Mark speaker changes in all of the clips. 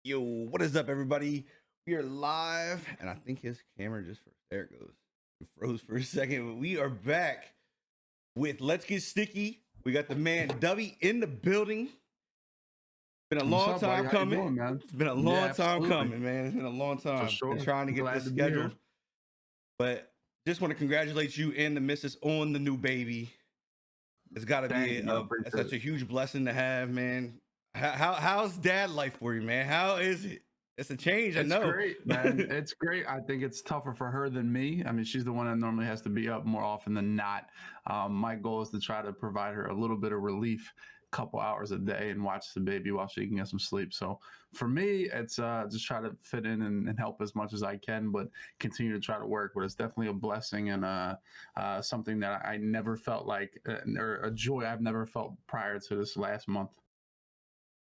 Speaker 1: Yo, what is up, everybody? We are live, and I think his camera just there it goes. It froze for a second, but we are back with Let's Get Sticky. We got the man Dubby in the building. Been a
Speaker 2: What's
Speaker 1: long
Speaker 2: up, buddy?
Speaker 1: time
Speaker 2: How you
Speaker 1: coming.
Speaker 2: doing, man?
Speaker 1: It's been a
Speaker 2: Yeah,
Speaker 1: long time
Speaker 2: absolutely.
Speaker 1: coming, man. It's been a long
Speaker 2: For
Speaker 1: time. Been
Speaker 2: sure.
Speaker 1: trying to get
Speaker 2: Glad
Speaker 1: this
Speaker 2: to be here.
Speaker 1: scheduled, but just want to congratulate you and the missus on the new baby. It's got to be
Speaker 2: Thank you, man. I appreciate
Speaker 1: such
Speaker 2: it.
Speaker 1: a huge blessing to have, man. How's dad life for you, man? How is it? It's a change, I
Speaker 2: It's
Speaker 1: know.
Speaker 2: great, man. It's great. I think it's tougher for her than me. I mean, she's the one that normally has to be up more often than not. My goal is to try to provide her a little bit of relief, a couple hours a day, and watch the baby while she can get some sleep. So for me, it's just try to fit in and help as much as I can, but continue to try to work. But it's definitely a blessing and something that I never felt like, or a joy I've never felt prior to this last month.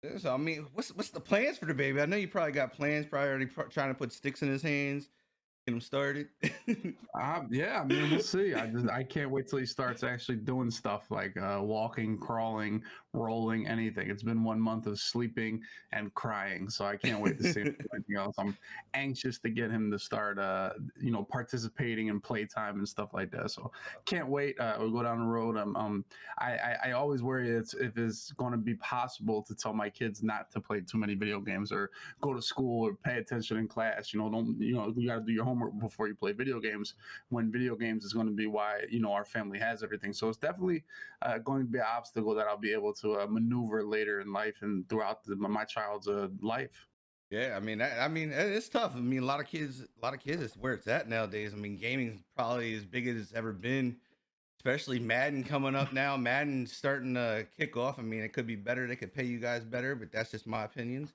Speaker 1: Yeah, so I mean, what's the plans for the baby? I know you probably got plans. Probably already trying to put sticks in his hands, get him started.
Speaker 2: Yeah, I mean, we'll see. I can't wait till he starts actually doing stuff like walking, crawling, rolling, anything. It's been 1 month of sleeping and crying, so I can't wait to see him do anything else. I'm anxious to get him to start, participating in playtime and stuff like that. So can't wait. We'll go down the road. I always worry if it's going to be possible to tell my kids not to play too many video games or go to school or pay attention in class. Don't you got to do your homework before you play video games when video games is going to be why our family has everything. So it's definitely going to be an obstacle that I'll be able to maneuver later in life and throughout my child's life.
Speaker 1: Yeah, I mean, it's tough. I mean, a lot of kids, it's where it's at nowadays. I mean, gaming is probably as big as it's ever been, especially Madden coming up now. Madden's starting to kick off. I mean, it could be better. They could pay you guys better, but that's just my opinions.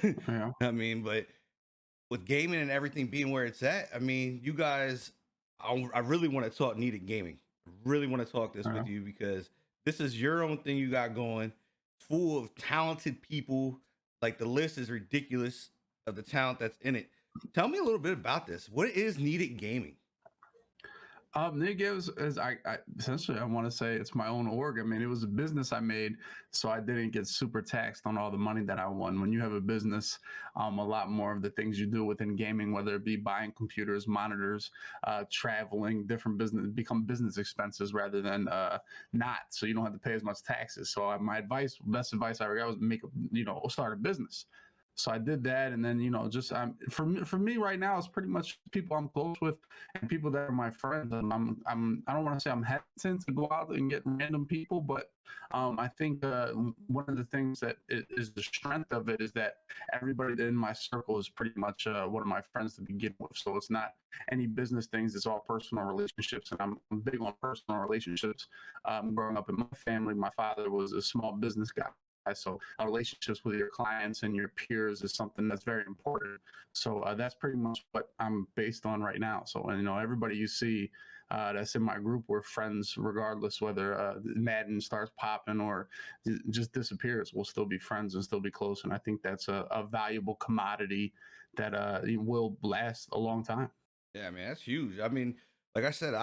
Speaker 2: Yeah.
Speaker 1: I mean, but with gaming and everything being where it's at, I mean, you guys, I really want to talk needed gaming. I really want to talk this
Speaker 2: Yeah.
Speaker 1: with you because this is your own thing you got going, full of talented people. Like the list is ridiculous of the talent that's in it. Tell me a little bit about this. What is needed gaming?
Speaker 2: Nick gives is I essentially I want to say it's my own org. I mean, it was a business I made, so I didn't get super taxed on all the money that I won. When you have a business, a lot more of the things you do within gaming, whether it be buying computers, monitors, traveling, different business become business expenses rather than not. So you don't have to pay as much taxes. So my best advice I ever got was start a business. So I did that, and then just for me right now, it's pretty much people I'm close with and people that are my friends. And I don't want to say I'm hesitant to go out and get random people, but I think one of the things that is the strength of it is that everybody in my circle is pretty much one of my friends to begin with. So it's not any business things; it's all personal relationships, and I'm big on personal relationships. Growing up in my family, my father was a small business guy. So relationships with your clients and your peers is something that's very important. So that's pretty much what I'm based on right now. So and everybody you see that's in my group, we're friends regardless whether Madden starts popping or just disappears. We'll still be friends and still be close. And I think that's a valuable commodity that will last a long time.
Speaker 1: Yeah, man, that's huge. I mean, like I said,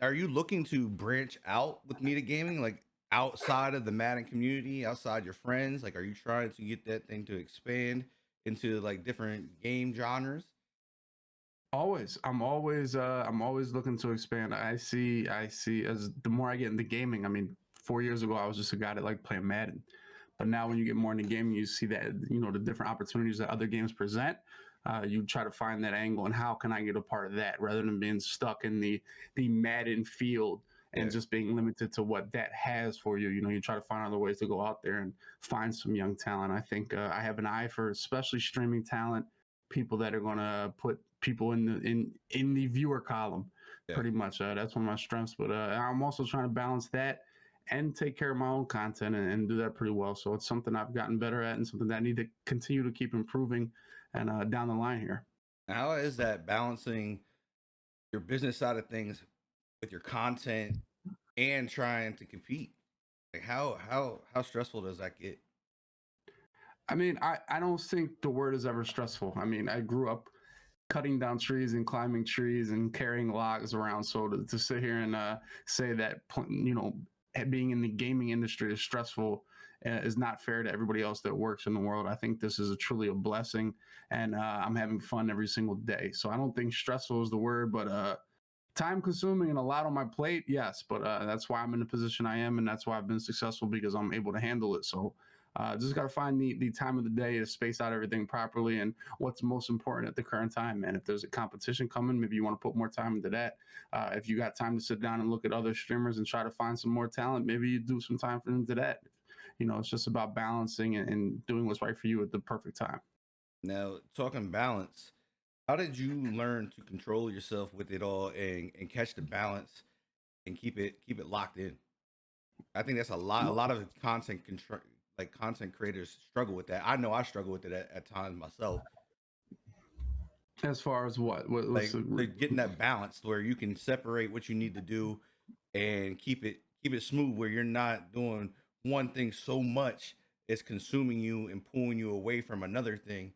Speaker 1: are you looking to branch out with Nita Gaming, like outside of the Madden community, outside your friends? Like, are you trying to get that thing to expand into like different game genres?
Speaker 2: Always. I'm always looking to expand. I see as the more I get into gaming, I mean, 4 years ago I was just a guy that liked playing Madden. But now when you get more into gaming, you see that, the different opportunities that other games present. You try to find that angle and how can I get a part of that rather than being stuck in the Madden field and
Speaker 1: Yeah.
Speaker 2: just being limited to what that has for you. You try to find other ways to go out there and find some young talent. I think I have an eye for especially streaming talent, people that are going to put people in the viewer column.
Speaker 1: Yeah.
Speaker 2: Pretty much, that's one of my strengths. But I'm also trying to balance that and take care of my own content and do that pretty well. So it's something I've gotten better at and something that I need to continue to keep improving and down the line here.
Speaker 1: How is that balancing your business side of things with your content and trying to compete? Like, how stressful does that get?
Speaker 2: I mean, I don't think the word is ever stressful. I mean, I grew up cutting down trees and climbing trees and carrying logs around. So to sit here and say that, being in the gaming industry is stressful is not fair to everybody else that works in the world. I think this is truly a blessing, and I'm having fun every single day. So I don't think stressful is the word, but time consuming and a lot on my plate, yes, but that's why I'm in the position I am, and that's why I've been successful because I'm able to handle it. So just got to find the time of the day to space out everything properly and what's most important at the current time, man. If there's a competition coming, maybe you want to put more time into that. If you got time to sit down and look at other streamers and try to find some more talent, maybe you do some time for into that. It's just about balancing and doing what's right for you at the perfect time.
Speaker 1: Now, talking balance, how did you learn to control yourself with it all and catch the balance and keep it locked in? I think that's a lot of content creators struggle with that. I know I struggle with it at times myself.
Speaker 2: As far as what's
Speaker 1: Like getting that balance where you can separate what you need to do and keep it smooth where you're not doing one thing so much it's consuming you and pulling you away from another thing.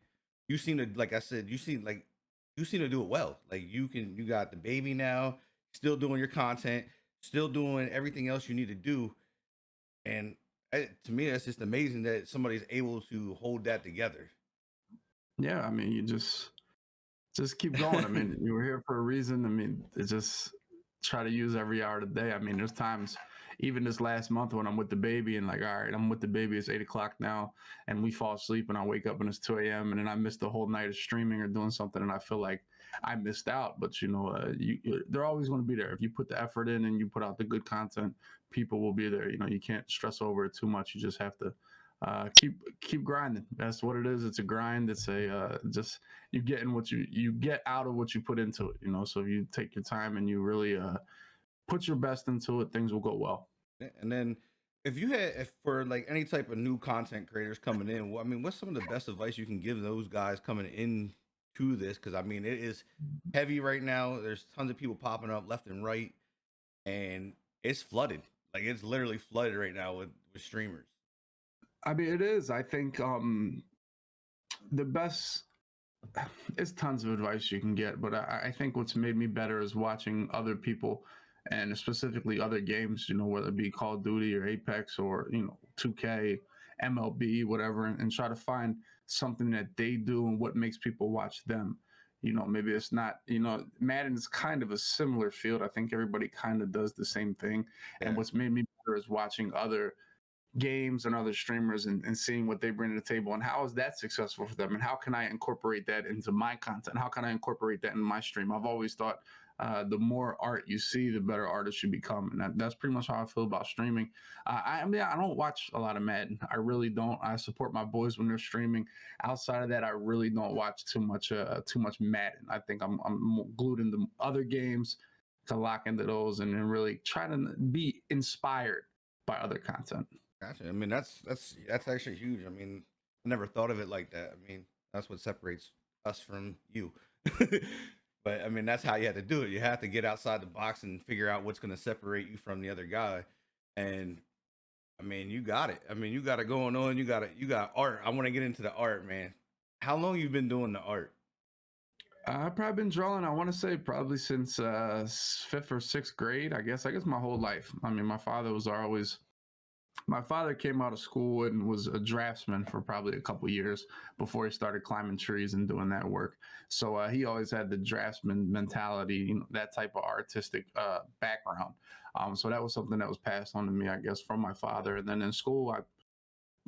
Speaker 1: You seem to, like I said, you seem to do it well. Like you got the baby now, still doing your content, still doing everything else you need to do. And to me, that's just amazing that somebody's able to hold that together.
Speaker 2: yeah, I mean, you just keep going. I mean, you were here for a reason. I mean, it's just try to use every hour of the day. I mean, there's times, even this last month when I'm with the baby and like, all right, I'm with the baby, it's 8 o'clock now, and we fall asleep and I wake up and it's 2 a.m. and then I missed the whole night of streaming or doing something and I feel like I missed out. But they're always going to be there. If you put the effort in and you put out the good content, people will be there. You can't stress over it too much. You just have to keep grinding. That's what it is. It's a grind. It's a just you getting what you get out of what you put into it. So if you take your time and you really put your best into it, things will go well.
Speaker 1: And then if for like any type of new content creators coming in, I mean, what's some of the best advice you can give those guys coming in to this? Because I mean, it is heavy right now. There's tons of people popping up left and right, and it's flooded. Like it's literally flooded right now with streamers.
Speaker 2: I mean, it is. I think the best. It's tons of advice you can get, but I think what's made me better is watching other people and specifically other games, whether it be Call of Duty or Apex or, 2K, MLB, whatever, and try to find something that they do and what makes people watch them. Maybe it's not, Madden is kind of a similar field. I think everybody kind of does the same thing. And
Speaker 1: Yeah,
Speaker 2: what's made me better is watching other games and other streamers and seeing what they bring to the table and how is that successful for them and how can I incorporate that into my content? How can I incorporate that in my stream? I've always thought the more art you see, the better artist you become, and that's pretty much how I feel about streaming. I mean, I don't watch a lot of Madden. I really don't. I support my boys when they're streaming. Outside of that, I really don't watch too much Madden. I think I'm glued into other games to lock into those and really try to be inspired by other content.
Speaker 1: gotcha. I mean, that's actually huge. I mean, I never thought of it like that. I mean, that's what separates us from you. But I mean, that's how you have to do it. You have to get outside the box and figure out what's going to separate you from the other guy. And I mean, you got it. I mean, you got it going on. You got art. I want to get into the art, man. How long you been doing the art?
Speaker 2: I've probably been drawing. I want to say probably since fifth or sixth grade. I guess my whole life. I mean, my father came out of school and was a draftsman for probably a couple years before he started climbing trees and doing that work. So he always had the draftsman mentality, that type of artistic background. So that was something that was passed on to me, I guess, from my father. And then in school,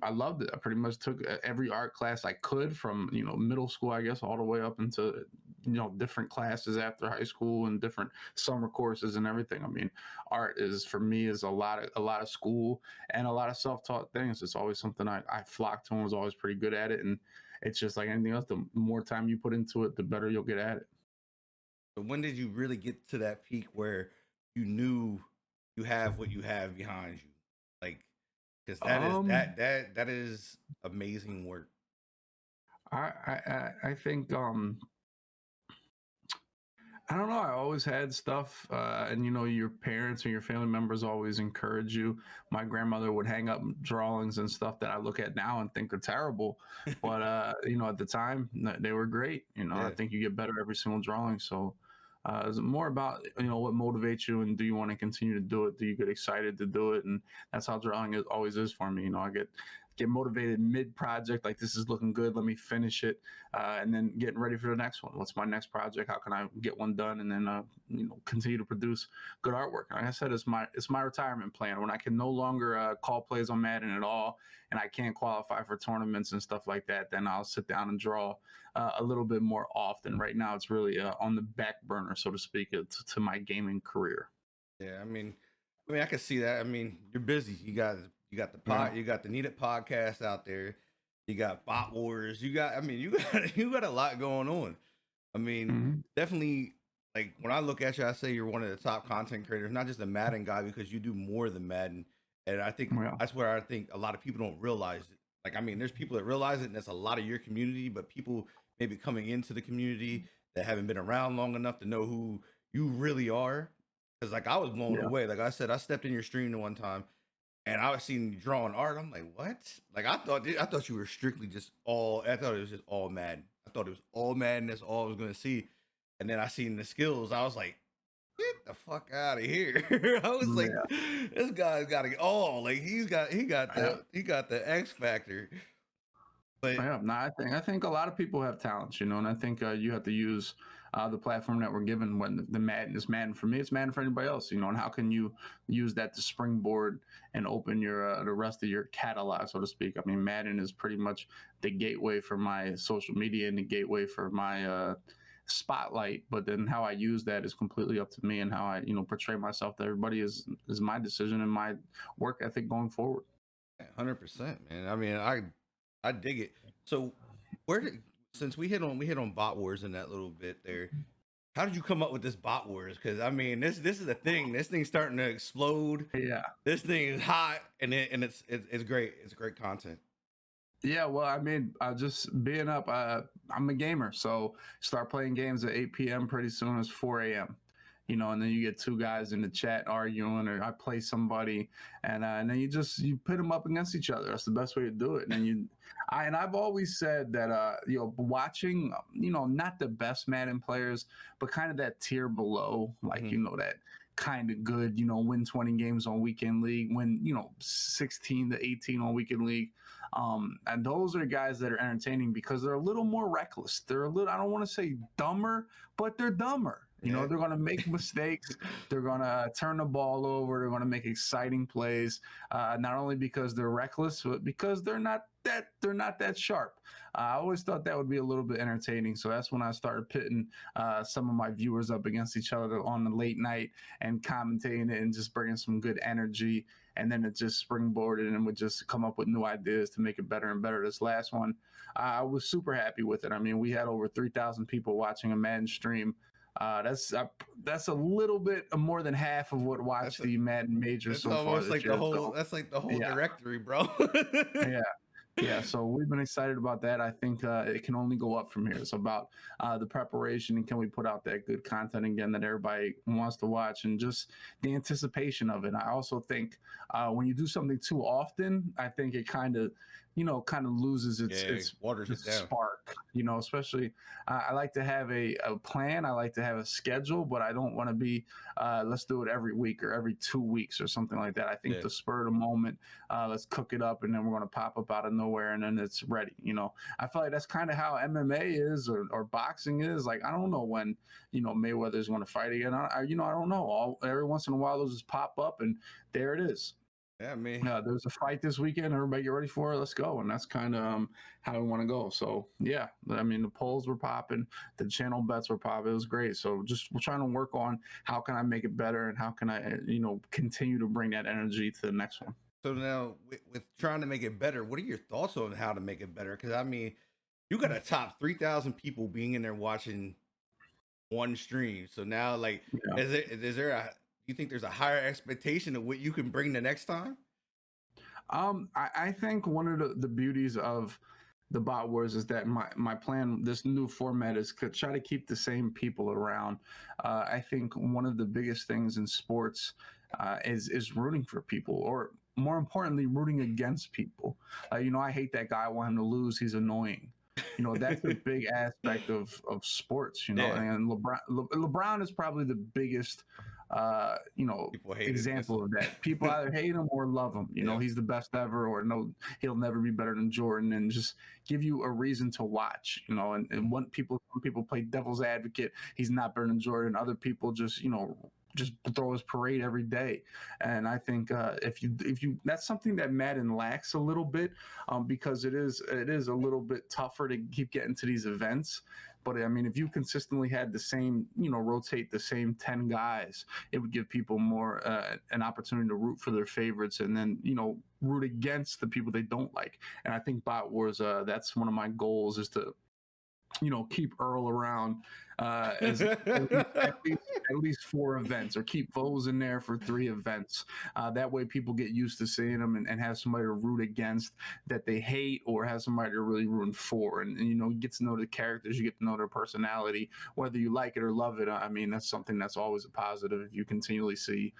Speaker 2: I loved it. I pretty much took every art class I could from middle school, I guess, all the way up into different classes after high school and different summer courses and everything. I mean, art is for me is a lot of school and a lot of self taught things. It's always something I flocked to and was always pretty good at it. And it's just like anything else. The more time you put into it, the better you'll get at it.
Speaker 1: But when did you really get to that peak where you knew you have what you have behind you? Like, because that is
Speaker 2: Um,
Speaker 1: that is amazing work.
Speaker 2: I think I don't know. I always had stuff, and your parents or your family members always encourage you. My grandmother would hang up drawings and stuff that I look at now and think are terrible, but at the time they were great. I
Speaker 1: Yeah.
Speaker 2: think you get better every single drawing. So It's more about what motivates you, and do you want to continue to do it? Do you get excited to do it? And that's how drawing always is for me. I get motivated mid project, like this is looking good, let me finish it, and then getting ready for the next one. What's my next project? How can I get one done, and then continue to produce good artwork? Like I said, it's my retirement plan. When I can no longer call plays on Madden at all, and I can't qualify for tournaments and stuff like that, then I'll sit down and draw a little bit more often. Right now, it's really on the back burner, so to speak, to my gaming career.
Speaker 1: Yeah, I can see that. I mean, you're busy. You got the
Speaker 2: Yeah.
Speaker 1: you got the Needed podcast out there. You got Bot Wars. You got you got a lot going on. I mean,
Speaker 2: Hmm.
Speaker 1: definitely. Like when I look at you, I say you're one of the top content creators, not just a Madden guy, because you do more than Madden. And I think
Speaker 2: Yeah.
Speaker 1: that's where I think a lot of people don't realize it. Like, I mean, there's people that realize it, and that's a lot of your community, but people maybe coming into the community that haven't been around long enough to know who you really are. Because like I was blown
Speaker 2: Yeah.
Speaker 1: away. Like I said, I stepped in your stream the one time, and I was seeing you drawing art. I'm like, what? Like I thought you were strictly just all. I thought it was just all Madden. I thought it was all Madden. That's all I was gonna see. And then I seen the skills. I was like, get the fuck out of here. I was like,
Speaker 2: Yeah.
Speaker 1: this guy's got it all. Like
Speaker 2: Yeah.
Speaker 1: he got the X factor. But
Speaker 2: Yeah, no, I think a lot of people have talents, and I think you have to use the platform that we're given. When the Madden is Madden for me, it's Madden for anybody else, and how can you use that to springboard and open your the rest of your catalog, so to speak? I mean, Madden is pretty much the gateway for my social media and the gateway for my spotlight. But then how I use that is completely up to me, and how I portray myself to everybody is my decision and my work ethic going forward.
Speaker 1: 100%, man. I mean, I dig it. So where did since we hit on bot wars in that little bit there, how did you come up with this bot wars? Because I mean, this is a thing. This thing's starting to explode.
Speaker 2: Yeah.
Speaker 1: This thing is hot, and it's great. It's great content.
Speaker 2: Yeah, well, I mean, just being up, I'm a gamer, so start playing games at 8 p.m. pretty soon as 4 a.m. And then you get two guys in the chat arguing, or I play somebody, and then you pit them up against each other. That's the best way to do it. And I've always said that watching not the best Madden players, but kind of that tier below, like
Speaker 1: Hmm.
Speaker 2: that kind of good, win 20 games on weekend league, win 16 to 18 on weekend league. And those are guys that are entertaining because they're a little more reckless. They're a little, I don't want to say dumber, but they're dumber.
Speaker 1: Yeah.
Speaker 2: They're going to make mistakes. They're going to turn the ball over. They're going to make exciting plays, not only because they're reckless, but because they're not that sharp. I always thought that would be a little bit entertaining. So that's when I started pitting some of my viewers up against each other on the late night and commentating it and just bringing some good energy, and then it just springboarded and would just come up with new ideas to make it better and better. This last one, I was super happy with it. I mean, we had over 3,000 people watching a Madden stream. That's a little bit more than half of what
Speaker 1: That's
Speaker 2: watched
Speaker 1: a,
Speaker 2: the Madden majors
Speaker 1: that's
Speaker 2: so far
Speaker 1: almost
Speaker 2: this
Speaker 1: like the
Speaker 2: year.
Speaker 1: whole.
Speaker 2: So
Speaker 1: That's like the whole
Speaker 2: yeah,
Speaker 1: directory, bro.
Speaker 2: yeah. Yeah, so we've been excited about that. I think it can only go up from here. It's about the preparation, and can we put out that good content again that everybody wants to watch, and just the anticipation of it. I also think when you do something too often, I think it kind of loses its
Speaker 1: Yeah,
Speaker 2: its
Speaker 1: waters it
Speaker 2: its
Speaker 1: down.
Speaker 2: spark. Especially I like to have a plan. I like to have a schedule, but I don't want to be let's do it every week or every 2 weeks or something like that. I think
Speaker 1: Yeah.
Speaker 2: the spur of the moment, let's cook it up, and then we're going to pop up out of nowhere, and then it's ready. I feel like that's kind of how MMA is, or boxing is. Like, I don't know when Mayweather's going to fight again. I don't know. Every once in a while, those just pop up, and there it is.
Speaker 1: Yeah, I mean,
Speaker 2: There's a fight this weekend. Everybody get ready for it. Let's go. And that's kind of how we want to go. So yeah, I mean, the polls were popping, the channel bets were popping. It was great. So just we're trying to work on how can I make it better, and how can I continue to bring that energy to the next one.
Speaker 1: so now with trying to make it better, what are your thoughts on how to make it better? Because I mean, you got a top 3,000 people being in there watching one stream. So now, like,
Speaker 2: Yeah.
Speaker 1: is there a you think there's a higher expectation of what you can bring the next time?
Speaker 2: I think one of the beauties of the bot wars is that my plan, this new format, is to try to keep the same people around. I think one of the biggest things in sports is rooting for people, or more importantly, rooting against people. I hate that guy. I want him to lose. He's annoying. That's a big aspect of sports.
Speaker 1: Yeah,
Speaker 2: And LeBron is probably the biggest
Speaker 1: people hated against
Speaker 2: example
Speaker 1: him.
Speaker 2: of that. People either hate him or love him.
Speaker 1: Yep.
Speaker 2: He's the best ever, or no, he'll never be better than Jordan, and just give you a reason to watch. And some people play devil's advocate. He's not better than Jordan. Other people just throw his parade every day. And I think if you that's something that Madden lacks a little bit, because it is a little bit tougher to keep getting to these events. But I mean, if you consistently had the same, rotate the same 10 guys, it would give people more an opportunity to root for their favorites, and then root against the people they don't like. And I think Bot Wars, that's one of my goals, is to keep Earl around as at least 4 events, or keep Foles in there for 3 events. That way, people get used to seeing them, and have somebody to root against that they hate, or have somebody to really root for. And you get to know the characters, you get to know their personality, whether you like it or love it. I mean, that's something that's always a positive if you continually see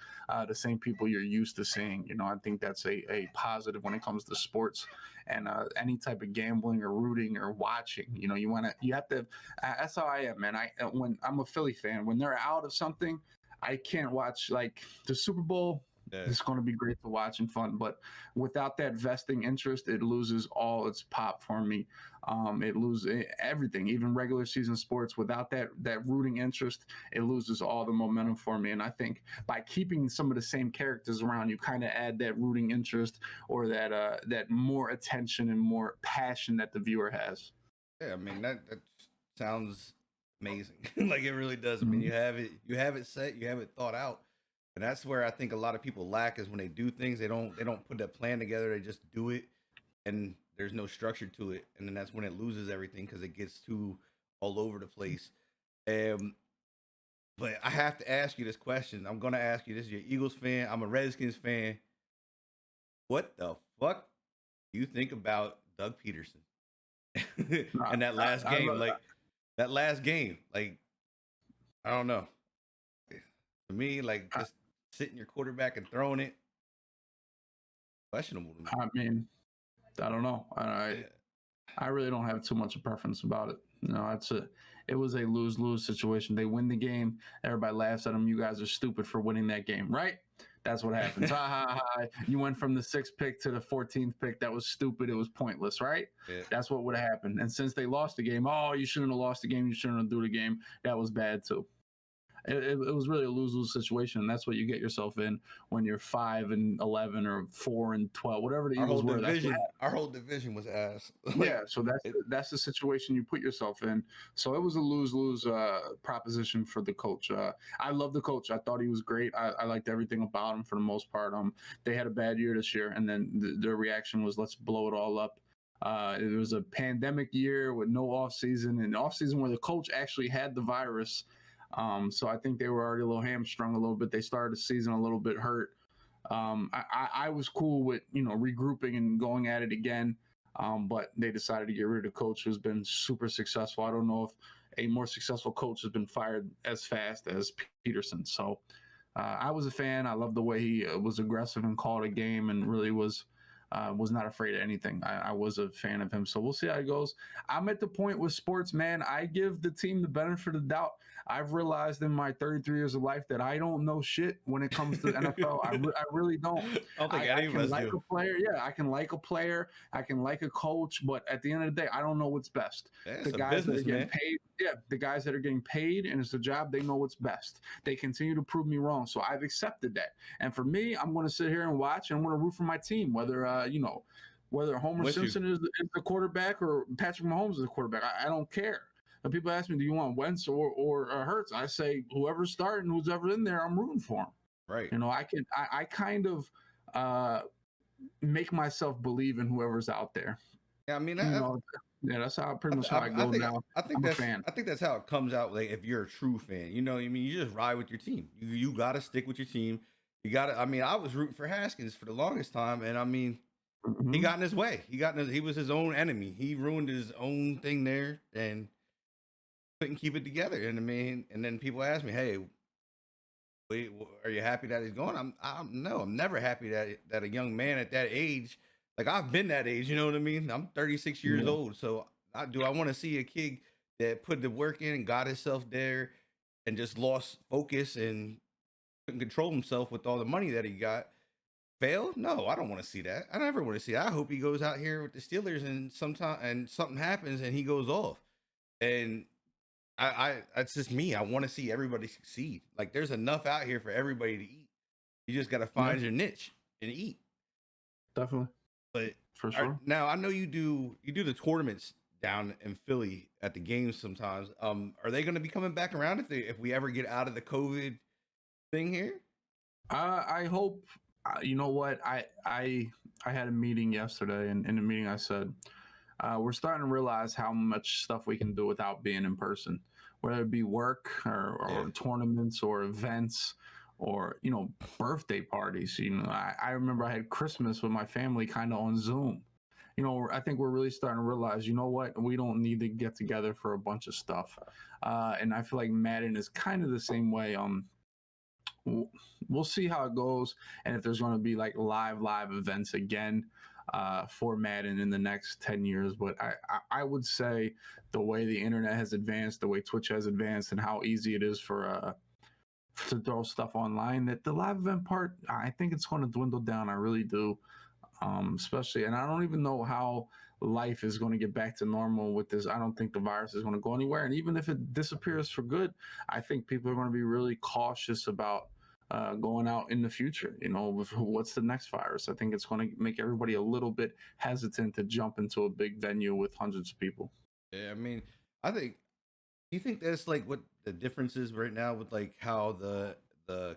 Speaker 2: the same people you're used to seeing. I think that's a positive when it comes to sports, and any type of gambling or rooting or watching. You have to. That's how I am, man. When I'm a Philly fan, when they're out of something, I can't watch, like, the Super Bowl.
Speaker 1: Yeah.
Speaker 2: It's going to be great to watch and fun, but without that vesting interest, it loses all its pop for me. It loses everything, even regular season sports. Without that rooting interest, it loses all the momentum for me. And I think by keeping some of the same characters around, you kind of add that rooting interest, or that more attention and more passion that the viewer has.
Speaker 1: Yeah, I mean that sounds amazing. Like it really does. I mean,
Speaker 2: Mhm.
Speaker 1: you have it set, you have it thought out, and that's where I think a lot of people lack is when they do things, they don't put that plan together. They just do it, and there's no structure to it, and then that's when it loses everything because it gets too all over the place. Um, but I have to ask you this question. I'm gonna ask you this. You're an Eagles fan. I'm a Redskins fan. What the fuck do you think about Doug Peterson
Speaker 2: I,
Speaker 1: and that
Speaker 2: I,
Speaker 1: last
Speaker 2: I
Speaker 1: game?
Speaker 2: love.
Speaker 1: Like I don't know. To me, like
Speaker 2: I,
Speaker 1: just sitting your quarterback and throwing it, questionable to me.
Speaker 2: I mean, I don't know. I
Speaker 1: Yeah,
Speaker 2: I really don't have too much of preference about it. It was a lose lose situation. They win the game, everybody laughs at them. You guys are stupid for winning that game, right? That's what happens. Ha ha ha! You went from the 6th pick to the 14th pick. That was stupid. It was pointless, right?
Speaker 1: yeah.
Speaker 2: That's what would have happened. And since they lost the game, oh, you shouldn't have lost the game. You shouldn't have do the game. That was bad too. It was really a lose lose situation. And that's what you get yourself in when you're 5-11 or 4-12, whatever the
Speaker 1: Our whole
Speaker 2: Eagles were. That's what.
Speaker 1: division, our whole division was ass. Like
Speaker 2: Yeah, so that's
Speaker 1: it,
Speaker 2: that's the situation you put yourself in. So it was a lose lose proposition for the coach. I love the coach. I thought he was great. I liked everything about him for the most part. They had a bad year this year, and then their reaction was, let's blow it all up. It was a pandemic year with no off season, and off season where the coach actually had the virus. So I think they were already a little hamstrung a little bit. They started the season a little bit hurt. I was cool with regrouping and going at it again, but they decided to get rid of the coach who's been super successful. I don't know if a more successful coach has been fired as fast as Peterson. So I was a fan. I loved the way he was aggressive and called a game, and really was not afraid of anything. I was a fan of him. So we'll see how it goes. I'm at the point with sports, man. I give the team the benefit of the doubt. I've realized in my 33 years of life that I don't know shit when it comes to the NFL. I really don't.
Speaker 1: I don't think
Speaker 2: I
Speaker 1: any of
Speaker 2: can
Speaker 1: us
Speaker 2: like
Speaker 1: do.
Speaker 2: a player. Yeah, I can like a player. I can like a coach. But at the end of the day, I don't know what's best.
Speaker 1: Yeah,
Speaker 2: The
Speaker 1: it's a
Speaker 2: guys that are
Speaker 1: business,
Speaker 2: getting
Speaker 1: man.
Speaker 2: paid, yeah, the guys that are getting paid and it's a job, they know what's best. They continue to prove me wrong. So I've accepted that. And for me, I'm going to sit here and watch, and I'm going to root for my team, whether
Speaker 1: I'm
Speaker 2: Homer
Speaker 1: with you.
Speaker 2: Simpson is the quarterback or Patrick Mahomes is the quarterback. I don't care. And people ask me, do you want Wentz or Hurts? I say, whoever's starting, who's ever in there, I'm rooting for him.
Speaker 1: Right.
Speaker 2: I kind of uh, make myself believe in whoever's out there.
Speaker 1: Yeah, I mean,
Speaker 2: You know, yeah, that's pretty much how I
Speaker 1: I
Speaker 2: go
Speaker 1: think
Speaker 2: now.
Speaker 1: I think
Speaker 2: I'm a
Speaker 1: that's
Speaker 2: fan.
Speaker 1: I think that's how it comes out. Like if you're a true fan, you know what I mean. You just ride with your team. You got to stick with your team. You got to. I mean, I was rooting for Haskins for the longest time, and I mean, he
Speaker 2: Mhm.
Speaker 1: got in his way. He was his own enemy. He ruined his own thing there, and couldn't keep it together. And I mean, and then people ask me, "Hey, wait, are you happy that he's going?" I'm no, I'm never happy that a young man at that age, like I've been that age. You know what I mean? I'm 36 years
Speaker 2: Yeah.
Speaker 1: old, so I want to see a kid that put the work in and got himself there and just lost focus and couldn't control himself with all the money that he got? Fail? No, I don't want to see that. I never want to see that. I hope he goes out here with the Steelers and something happens and he goes off. And that's just me. I want to see everybody succeed. Like there's enough out here for everybody to eat. You just got to
Speaker 2: Yeah,
Speaker 1: find your niche and eat.
Speaker 2: definitely,
Speaker 1: But
Speaker 2: for sure.
Speaker 1: now I know you do the tournaments down in Philly at the games sometimes. Are they going to be coming back around if we ever get out of the COVID thing here?
Speaker 2: I hope. You know what? I had a meeting yesterday, and in the meeting I said we're starting to realize how much stuff we can do without being in person, whether it be work
Speaker 1: Yeah,
Speaker 2: or tournaments or events or birthday parties. I remember I had Christmas with my family kind of on Zoom. I think we're really starting to realize, what, we don't need to get together for a bunch of stuff. And I feel like Madden is kind of the same way. We'll see how it goes, and if there's going to be like live events again for Madden in the next 10 years. But I would say the way the internet has advanced, the way Twitch has advanced, and how easy it is for to throw stuff online, that the live event part, I think it's going to dwindle down. I really do. Especially, and I don't even know how life is going to get back to normal with this. I don't think the virus is going to go anywhere, and even if it disappears for good, I think people are going to be really cautious about going out in the future. With what's the next virus? I think it's going to make everybody a little bit hesitant to jump into a big venue with hundreds of people.
Speaker 1: yeah. I mean, I think. Do you think that's like what the difference is right now with like how the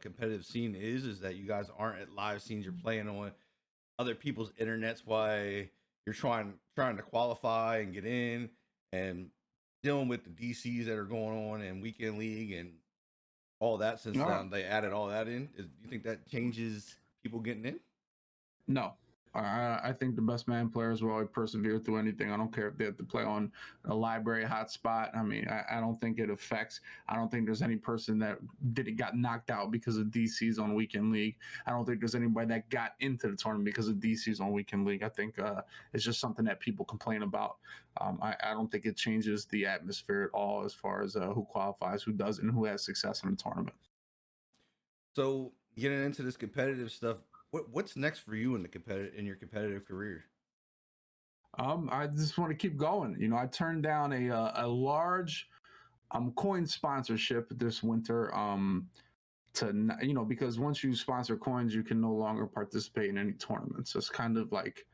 Speaker 1: competitive scene is that you guys aren't at live scenes, you're playing on other people's internets, why you're trying to qualify and get in and dealing with the DCs that are going on and weekend league and all that since
Speaker 2: No,
Speaker 1: they added all that in. Do you think that changes people getting in?
Speaker 2: no. I think the best man players will always persevere through anything. I don't care if they have to play on a library hotspot. I mean, I don't think it affects. I don't think there's any person that got knocked out because of DCs on weekend league. I don't think there's anybody that got into the tournament because of DCs on weekend league. I think it's just something that people complain about. I don't think it changes the atmosphere at all as far as who qualifies, who doesn't, who has success in the tournament.
Speaker 1: So getting into this competitive stuff, what's next for you in your competitive career?
Speaker 2: I just want to keep going. I turned down a large coin sponsorship this winter. Because once you sponsor coins, you can no longer participate in any tournaments. It's kind of like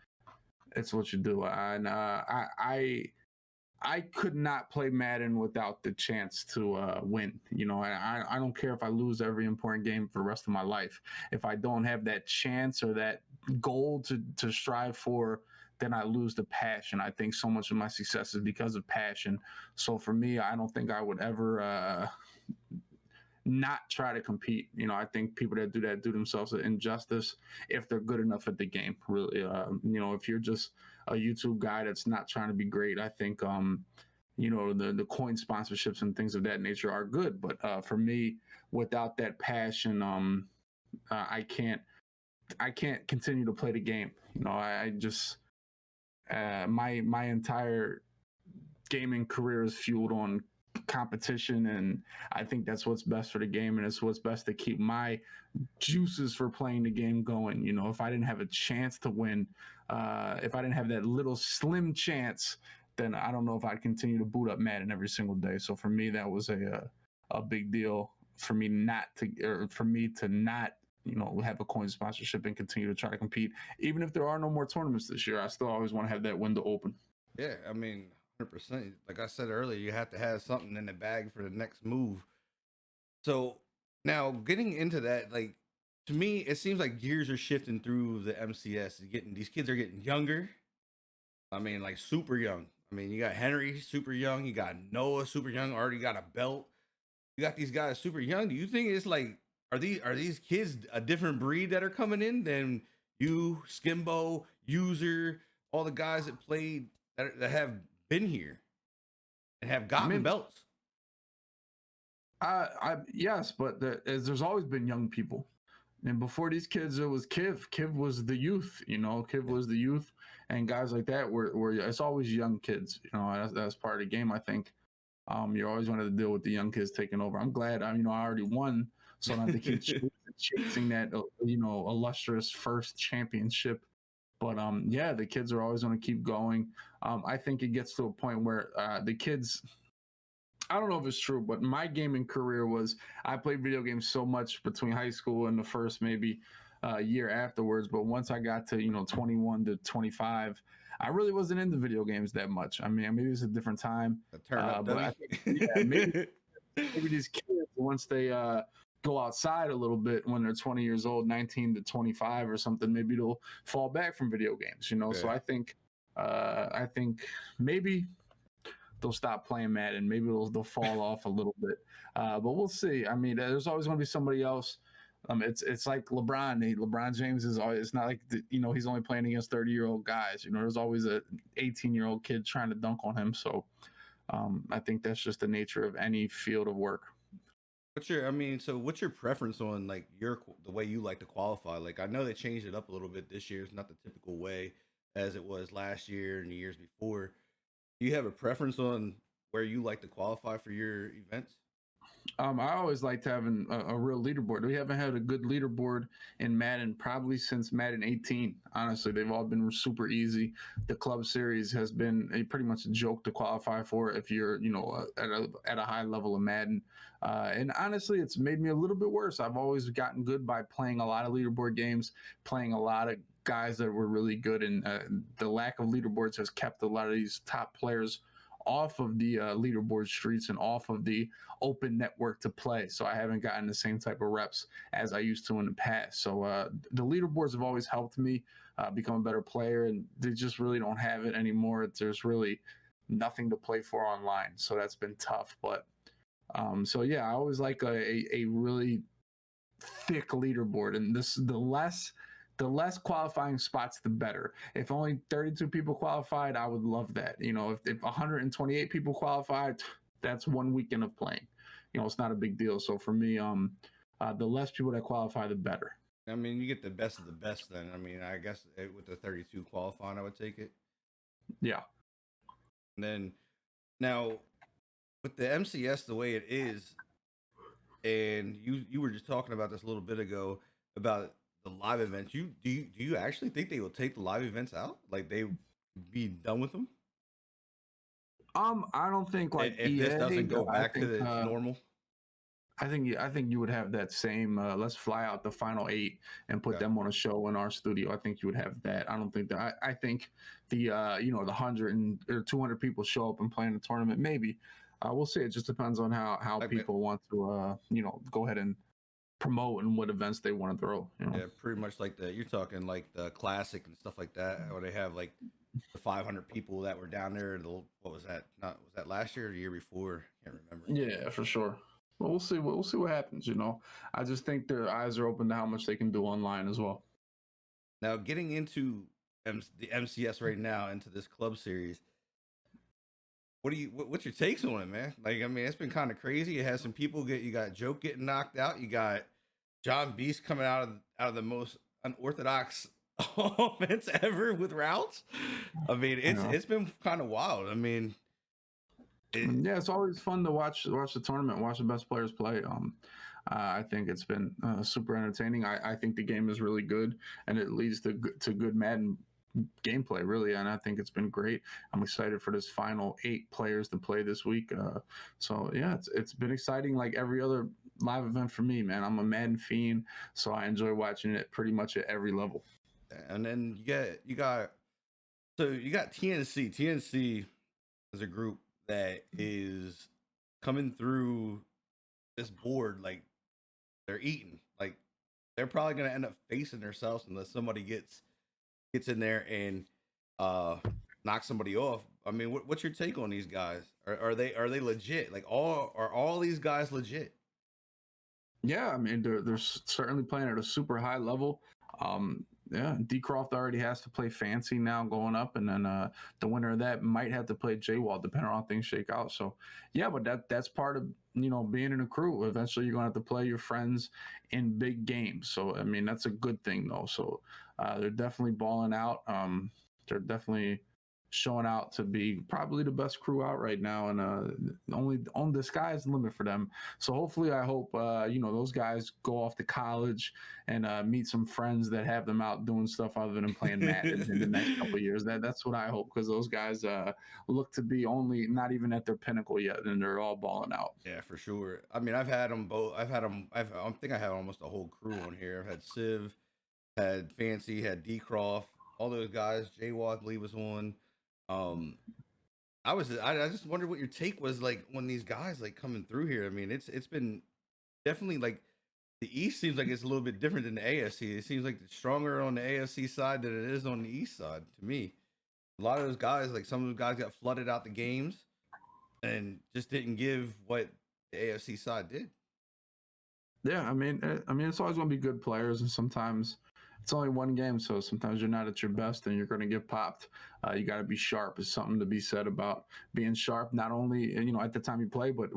Speaker 2: it's what you do. And I could not play Madden without the chance to win. I don't care if I lose every important game for the rest of my life. If I don't have that chance or that goal to strive for, then I lose the passion. I think so much of my success is because of passion. So for me, I don't think I would ever not try to compete. I think people that do that do themselves an injustice if they're good enough at the game. Really, if you're just a YouTube guy that's not trying to be great, I think the coin sponsorships and things of that nature are good. But for me, without that passion, I can't continue to play the game. I just my entire gaming career is fueled on competition, and I think that's what's best for the game, and it's what's best to keep my juices for playing the game going. If I didn't have a chance to win, if I didn't have that little slim chance, then I don't know if I'd continue to boot up Madden every single day. So for me, that was a big deal for me to not have a coin sponsorship and continue to try to compete. Even if there are no more tournaments this year, I still always want to have that window open.
Speaker 1: Yeah, I mean, 100%. Like I said earlier, you have to have something in the bag for the next move. So now getting into that, like to me, it seems like gears are shifting through the MCS. These kids are getting younger. I mean, like super young. I mean, you got Henry super young. You got Noah super young. Already got a belt. You got these guys super young. Do you think it's like are these kids a different breed that are coming in than you, Skimbo, User, all the guys that played that have been here and have
Speaker 2: I
Speaker 1: gotten
Speaker 2: mean,
Speaker 1: belts?
Speaker 2: yes, but there's always been young people. And before these kids, it was Kiv. Kiv was the youth, Kiv was the youth, and guys like that were it's always young kids. That's part of the game. I think you always wanted to deal with the young kids taking over. I'm glad I already won, so I don't have to keep chasing that illustrious first championship. But yeah, the kids are always going to keep going. I think it gets to a point where the kids. I don't know if it's true, but my gaming career was I played video games so much between high school and the first maybe year afterwards. But once I got to 21 to 25, I really wasn't into video games that much. I mean, maybe it's a different time,
Speaker 1: A turn up
Speaker 2: but I
Speaker 1: dummy.
Speaker 2: think maybe these kids once they go outside a little bit when they're 20 years old, 19 to 25 or something, maybe they'll fall back from video games. So
Speaker 1: Yeah.
Speaker 2: I think maybe they'll stop playing Madden. Maybe they'll fall off a little bit, but we'll see. I mean, there's always going to be somebody else. It's like LeBron. LeBron James is always. It's not like he's only playing against 30-year-old guys. There's always a 18-year-old kid trying to dunk on him. So I think that's just the nature of any field of work.
Speaker 1: What's your preference on like the way you like to qualify? Like I know they changed it up a little bit this year. It's not the typical way as it was last year and the years before. Do you have a preference on where you like to qualify for your events?
Speaker 2: I always liked having a real leaderboard. We haven't had a good leaderboard in Madden probably since Madden 18. Honestly, they've all been super easy. The club series has been pretty much a joke to qualify for if you're, at a high level of Madden. And honestly, it's made me a little bit worse. I've always gotten good by playing a lot of leaderboard games, playing a lot of guys that were really good, and the lack of leaderboards has kept a lot of these top players off of the leaderboard streets and off of the open network to play. So I haven't gotten the same type of reps as I used to in the past. So the leaderboards have always helped me become a better player, and they just really don't have it anymore. There's really nothing to play for online, so that's been tough. But so yeah, I always like a really thick leaderboard, and the less qualifying spots, the better. If only 32 people qualified, I would love that. If 128 people qualified, that's one weekend of playing. It's not a big deal. So for me, the less people that qualify, the better.
Speaker 1: I mean, you get the best of the best. Then I mean, I guess with the 32 qualifying, I would take it.
Speaker 2: Yeah.
Speaker 1: And then now with the MCS the way it is, and you were just talking about this a little bit ago about the live events. Do you actually think they will take the live events out? Like they be done with them
Speaker 2: I don't think like
Speaker 1: if this
Speaker 2: EA.
Speaker 1: doesn't go
Speaker 2: I
Speaker 1: back to
Speaker 2: think
Speaker 1: its normal?
Speaker 2: I think you would have that same. Let's fly out the final 8 and put
Speaker 1: Okay.
Speaker 2: them on a show in our studio. I think you would have that. I don't think that. I think the the 100 or 200 people show up and play in the tournament. Maybe we'll see. It just depends on how
Speaker 1: Like,
Speaker 2: people want to go ahead and promote and what events they want to throw.
Speaker 1: yeah, pretty much like you're talking like the classic and stuff like that, where they have like the 500 people that were down there. What was that? Not was that last year or the year before? Can't remember.
Speaker 2: Yeah, for sure. Well, we'll see. We'll see what happens. I just think their eyes are open to how much they can do online as well.
Speaker 1: Now, getting into the MCS right now into this club series, what's your takes on it, man? Like, I mean, it's been kind of crazy. It has some people you got Joke getting knocked out. You got John Beast coming out of the most unorthodox offense ever with routes. I mean, it's been kind of wild. I mean,
Speaker 2: yeah, it's always fun to watch the tournament, watch the best players play. I think it's been super entertaining. I think the game is really good, and it leads to good Madden gameplay, really. And I think it's been great. I'm excited for this final 8 players to play this week. So yeah, it's been exciting, like every other live event for me, man. I'm a Madden fiend, so I enjoy watching it pretty much at every level.
Speaker 1: and then you got TNC. TNC is a group that is coming through this board like they're eating. Like they're probably gonna end up facing themselves unless somebody gets in there and knock somebody off. I mean, what's your take on these guys? Are they legit? Like are all these guys legit?
Speaker 2: Yeah, I mean they're certainly playing at a super high level. Yeah, D Croft already has to play Fancy now going up, and then the winner of that might have to play J Wall, depending on how things shake out. So, yeah, but that's part of being in a crew. Eventually, you're gonna have to play your friends in big games. So, I mean, that's a good thing though. So, they're definitely balling out. They're definitely showing out to be probably the best crew out right now, and only on the sky's the limit for them. So hopefully, I hope those guys go off to college and meet some friends that have them out doing stuff other than playing Madden in the next couple of years. That's what I hope, because those guys look to be only not even at their pinnacle yet, and they're all balling out.
Speaker 1: Yeah, for sure. I mean, I've had them both. I've had them. I think I have almost a whole crew on here. I've had Civ, had Fancy, had D Croft, all those guys. J Watt, I believe, was on. Um, I just wondered what your take was like when these guys like coming through here. I mean, it's been definitely like the East seems like it's a little bit different than the AFC. It seems like it's stronger on the AFC side than it is on the East side to me. A lot of those guys, like some of those guys, got flooded out the games and just didn't give what the AFC side did.
Speaker 2: Yeah, I mean, it's always going to be good players, and sometimes it's only one game, so sometimes you're not at your best, and you're going to get popped. You got to be sharp. Is something to be said about being sharp, not only at the time you play, but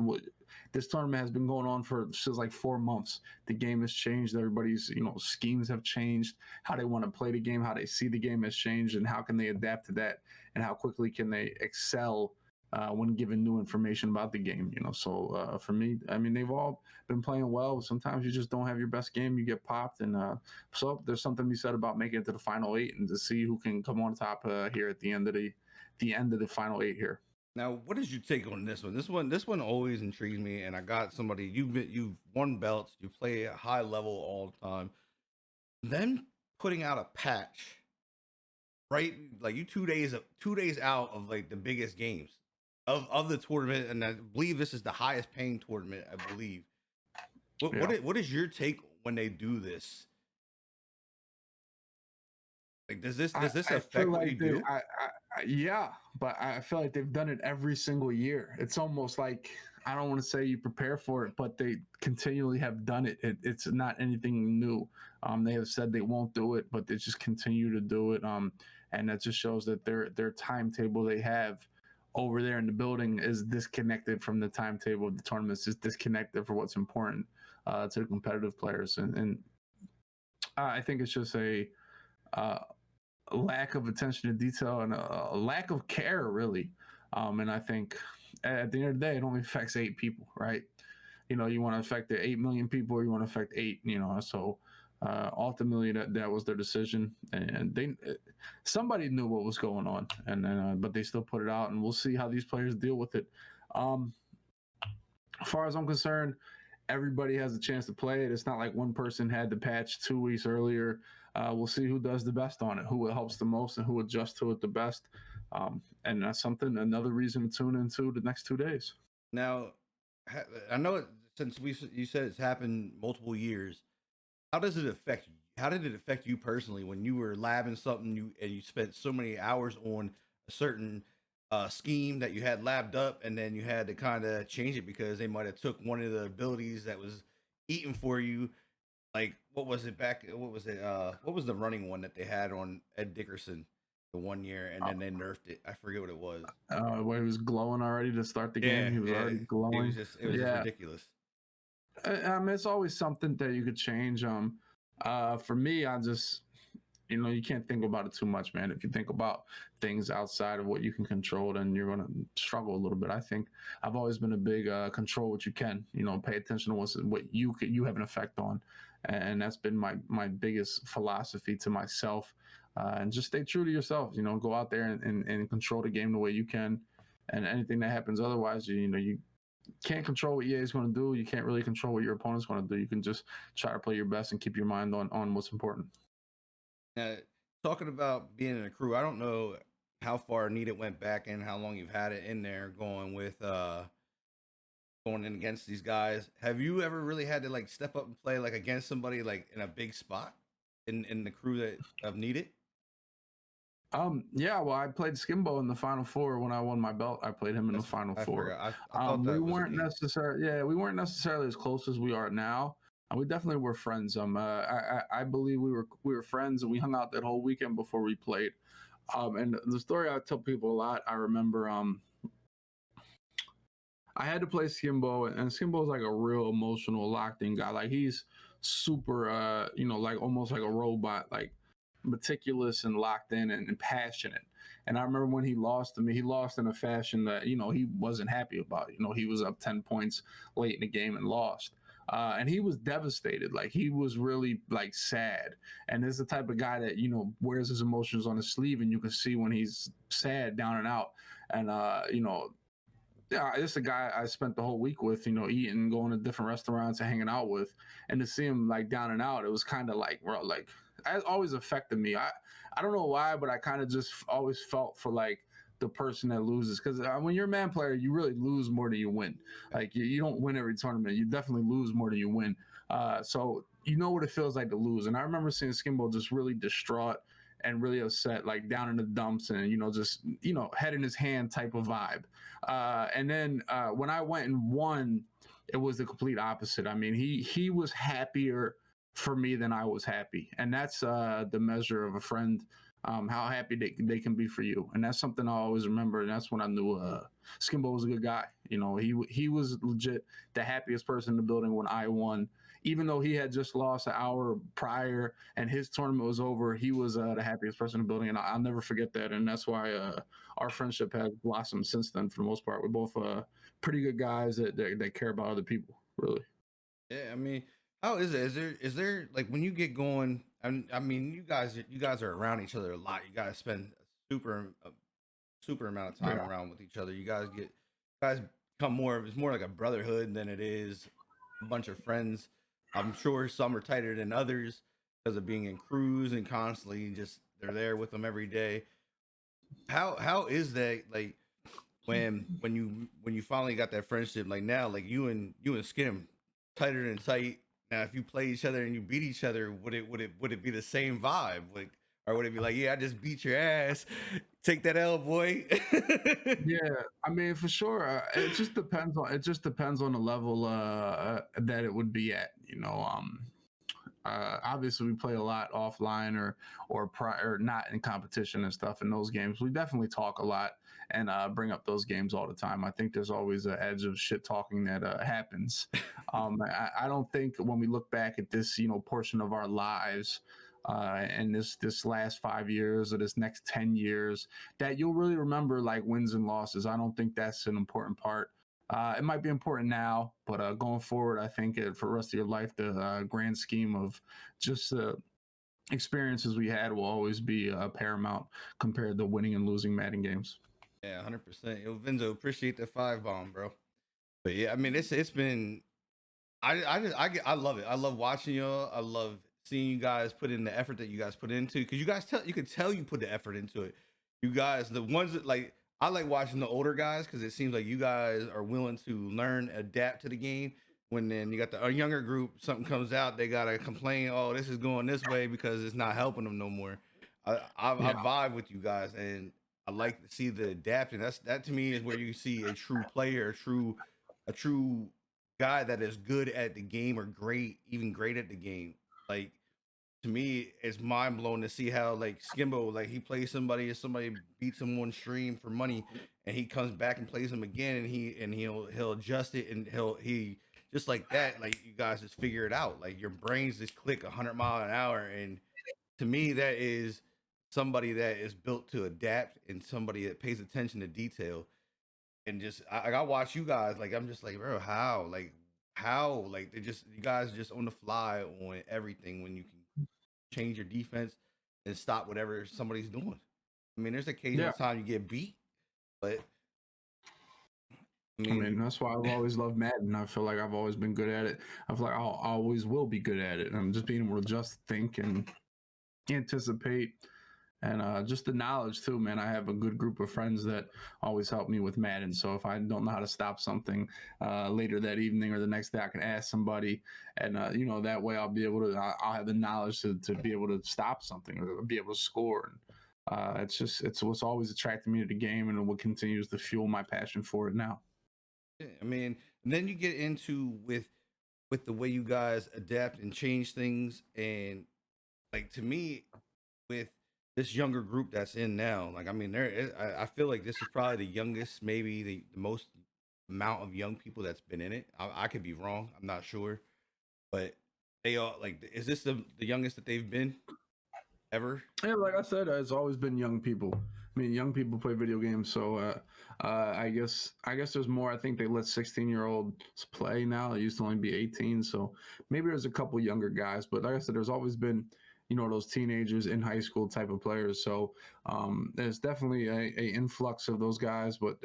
Speaker 2: this tournament has been going on for feels like 4 months. The game has changed. Everybody's schemes have changed. How they want to play the game, how they see the game has changed, and how can they adapt to that, and how quickly can they excel when given new information about the game. So for me, I mean, they've all been playing well. Sometimes you just don't have your best game, you get popped, and so there's something to be said about making it to the final eight and to see who can come on top here at the end of the final eight here.
Speaker 1: Now, what is your take on this one? This one always intrigues me. And I got somebody you've won belts, you play at high level all the time. Then putting out a patch, right? Like you 2 days out of like the biggest games of the tournament, and I believe this is the highest paying tournament. I believe.
Speaker 2: Yeah.
Speaker 1: What is your take when they do this? Like, does this
Speaker 2: I feel
Speaker 1: affect what you
Speaker 2: like
Speaker 1: do?
Speaker 2: yeah, but I feel like they've done it every single year. It's almost like, I don't want to say you prepare for it, but they continually have done it. It's not anything new. They have said they won't do it, but they just continue to do it. And that just shows that their timetable they have over there in the building is disconnected from the timetable of the tournaments. Is disconnected for what's important to the competitive players, and I think it's just uh, lack of attention to detail and a lack of care, really. And I think at the end of the day, it only affects 8 people, right? You want to affect the 8 million people, or you want to affect eight. So ultimately, that was their decision, and somebody knew what was going on, and but they still put it out, and we'll see how these players deal with it. Um, as far as I'm concerned, everybody has a chance to play it. It's not like one person had the patch 2 weeks earlier. We'll see who does the best on it, who it helps the most, and who adjusts to it the best. And that's another reason to tune into the next 2 days.
Speaker 1: Now, I know it since you said it's happened multiple years. How does it affect you? How did it affect you personally when you were labbing something and you spent so many hours on a certain scheme that you had labbed up, and then you had to kind of change it because they might have took one of the abilities that was eating for you. Like what was it back? What was it? What was the running one that they had on Ed Dickerson the one year, and then they nerfed it? I forget what it was.
Speaker 2: Where he was glowing already to start the game.
Speaker 1: Yeah,
Speaker 2: He was
Speaker 1: yeah.
Speaker 2: already
Speaker 1: It was
Speaker 2: glowing.
Speaker 1: just
Speaker 2: Yeah,
Speaker 1: ridiculous.
Speaker 2: it's always something that you could change. For me, I just you can't think about it too much, man. If you think about things outside of what you can control, then you're gonna struggle a little bit. I think I've always been a big control what you can. Pay attention to what you have an effect on, and that's been my biggest philosophy to myself. And just stay true to yourself. Go out there and control the game the way you can. And anything that happens otherwise, you can't control what EA is going to do. You can't really control what your opponent's going to do. You can just try to play your best and keep your mind on what's important.
Speaker 1: Now, talking about being in a crew, I don't know how far Need It went back and how long you've had it in there going with going in against these guys. Have you ever really had to like step up and play like against somebody like in a big spot in the crew that of Need It?
Speaker 2: Yeah, well, I played Skimbo in the Final Four when I won my belt. I played him in the
Speaker 1: That's
Speaker 2: Final
Speaker 1: I
Speaker 2: Four.
Speaker 1: forgot. I thought
Speaker 2: We
Speaker 1: that was the
Speaker 2: weren't
Speaker 1: case.
Speaker 2: necessarily, yeah, we weren't necessarily as close as we are now. We definitely were friends. I believe we were friends, and we hung out that whole weekend before we played. And the story I tell people a lot, I remember I had to play Skimbo, and Skimbo's like a real emotional, locked in guy. Like he's super, like almost like a robot, like meticulous and locked in and passionate. And I remember when he lost to me, he lost in a fashion that he wasn't happy about. He was up 10 points late in the game and lost. And he was devastated. Like he was really like sad. And this is the type of guy that wears his emotions on his sleeve, and you can see when he's sad, down and out. And yeah, this is a guy I spent the whole week with, eating, going to different restaurants and hanging out with, and to see him like down and out, it was kind of like, bro, like it always affected me. I don't know why, but I kind of just always felt for like the person that loses, because when you're a man player, you really lose more than you win. Like you don't win every tournament, you definitely lose more than you win. So you know what it feels like to lose, and I remember seeing Skimbo just really distraught and really upset, like down in the dumps, and just head in his hand type of vibe. And then when I went and won, it was the complete opposite. I mean, he was happier for me than I was happy, and that's the measure of a friend. How happy they can be for you, and that's something I always remember. And that's when I knew Skimbo was a good guy. He was legit the happiest person in the building when I won, even though he had just lost an hour prior and his tournament was over. He was the happiest person in the building, and I'll never forget that. And that's why our friendship has blossomed since then. For the most part, we're both pretty good guys that care about other people. Really.
Speaker 1: Yeah, I mean, how is it? Is there like when you get going? I mean, you guys are around each other a lot. You guys spend a super amount of time
Speaker 2: Yeah.
Speaker 1: around with each other. You guys become more of it's more like a brotherhood than it is a bunch of friends. I'm sure some are tighter than others because of being in crews and constantly just they're there with them every day. How is that like when you finally got that friendship like now like you and Skim tighter than tight now if you play each other and you beat each other would it be the same vibe like or would it be like yeah I just beat your ass take that L boy.
Speaker 2: Yeah, I mean, for sure. It just depends on the level that it would be at. Obviously, we play a lot offline or prior, not in competition and stuff. In those games, we definitely talk a lot and bring up those games all the time. I think there's always an edge of shit talking that happens. I don't think when we look back at this, portion of our lives. And this last 5 years or this next 10 years, that you'll really remember like wins and losses. I don't think that's an important part. It might be important now, but going forward, I think for the rest of your life, the grand scheme of just experiences we had will always be paramount compared to winning and losing Madden games.
Speaker 1: Yeah, 100%. Yo, Vinzo, appreciate the five bomb, bro. But yeah, I mean, it's been. I love it. I love watching y'all. I love seeing you guys put in the effort that you guys put into because you could tell you put the effort into it. You guys, the ones that like I like watching the older guys because it seems like you guys are willing to learn, adapt to the game. When then you got a younger group, something comes out, they gotta complain. Oh, this is going this way because it's not helping them no more. I
Speaker 2: Yeah,
Speaker 1: vibe with you guys, and I like to see the adapting. That to me is where you see a true player, a true guy that is good at the game or great, even great at the game. Like to me, it's mind blowing to see how like Skimbo, like he plays somebody, if somebody beats him on stream for money, and he comes back and plays him again, and he'll adjust it, and he just like that, like you guys just figure it out. Like your brains just click 100 mile an hour, and to me, that is somebody that is built to adapt and somebody that pays attention to detail and just I watch you guys like I'm just like bro how like they just you guys just on the fly on everything when you can change your defense and stop whatever somebody's doing. I mean, there's occasional
Speaker 2: yeah.
Speaker 1: time you get beat, but I
Speaker 2: I mean,
Speaker 1: mean,
Speaker 2: that's why I've always loved Madden. I feel like I've always been good at it. I feel like I always will be good at it. And just being able to just think and anticipate and just the knowledge too, man. I have a good group of friends that always help me with Madden. So if I don't know how to stop something later that evening or the next day, I can ask somebody, and that way I'll be able to. I'll have the knowledge to be able to stop something or be able to score. And it's what's always attracted me to the game, and what continues to fuel my passion for it now.
Speaker 1: yeah, I mean, and then you get into with with the way you guys adapt and change things, and like to me, with this younger group that's in now, like I mean, I feel like this is probably the youngest, maybe the most amount of young people that's been in it. I could be wrong. I'm not sure, but they all like. Is this the youngest that they've been ever?
Speaker 2: Yeah, like I said, it's always been young people. I mean, young people play video games, so I guess there's more. I think they let 16-year-olds play now. It used to only be 18, so maybe there's a couple younger guys. But like I said, there's always been those teenagers in high school type of players. So there's definitely a influx of those guys, but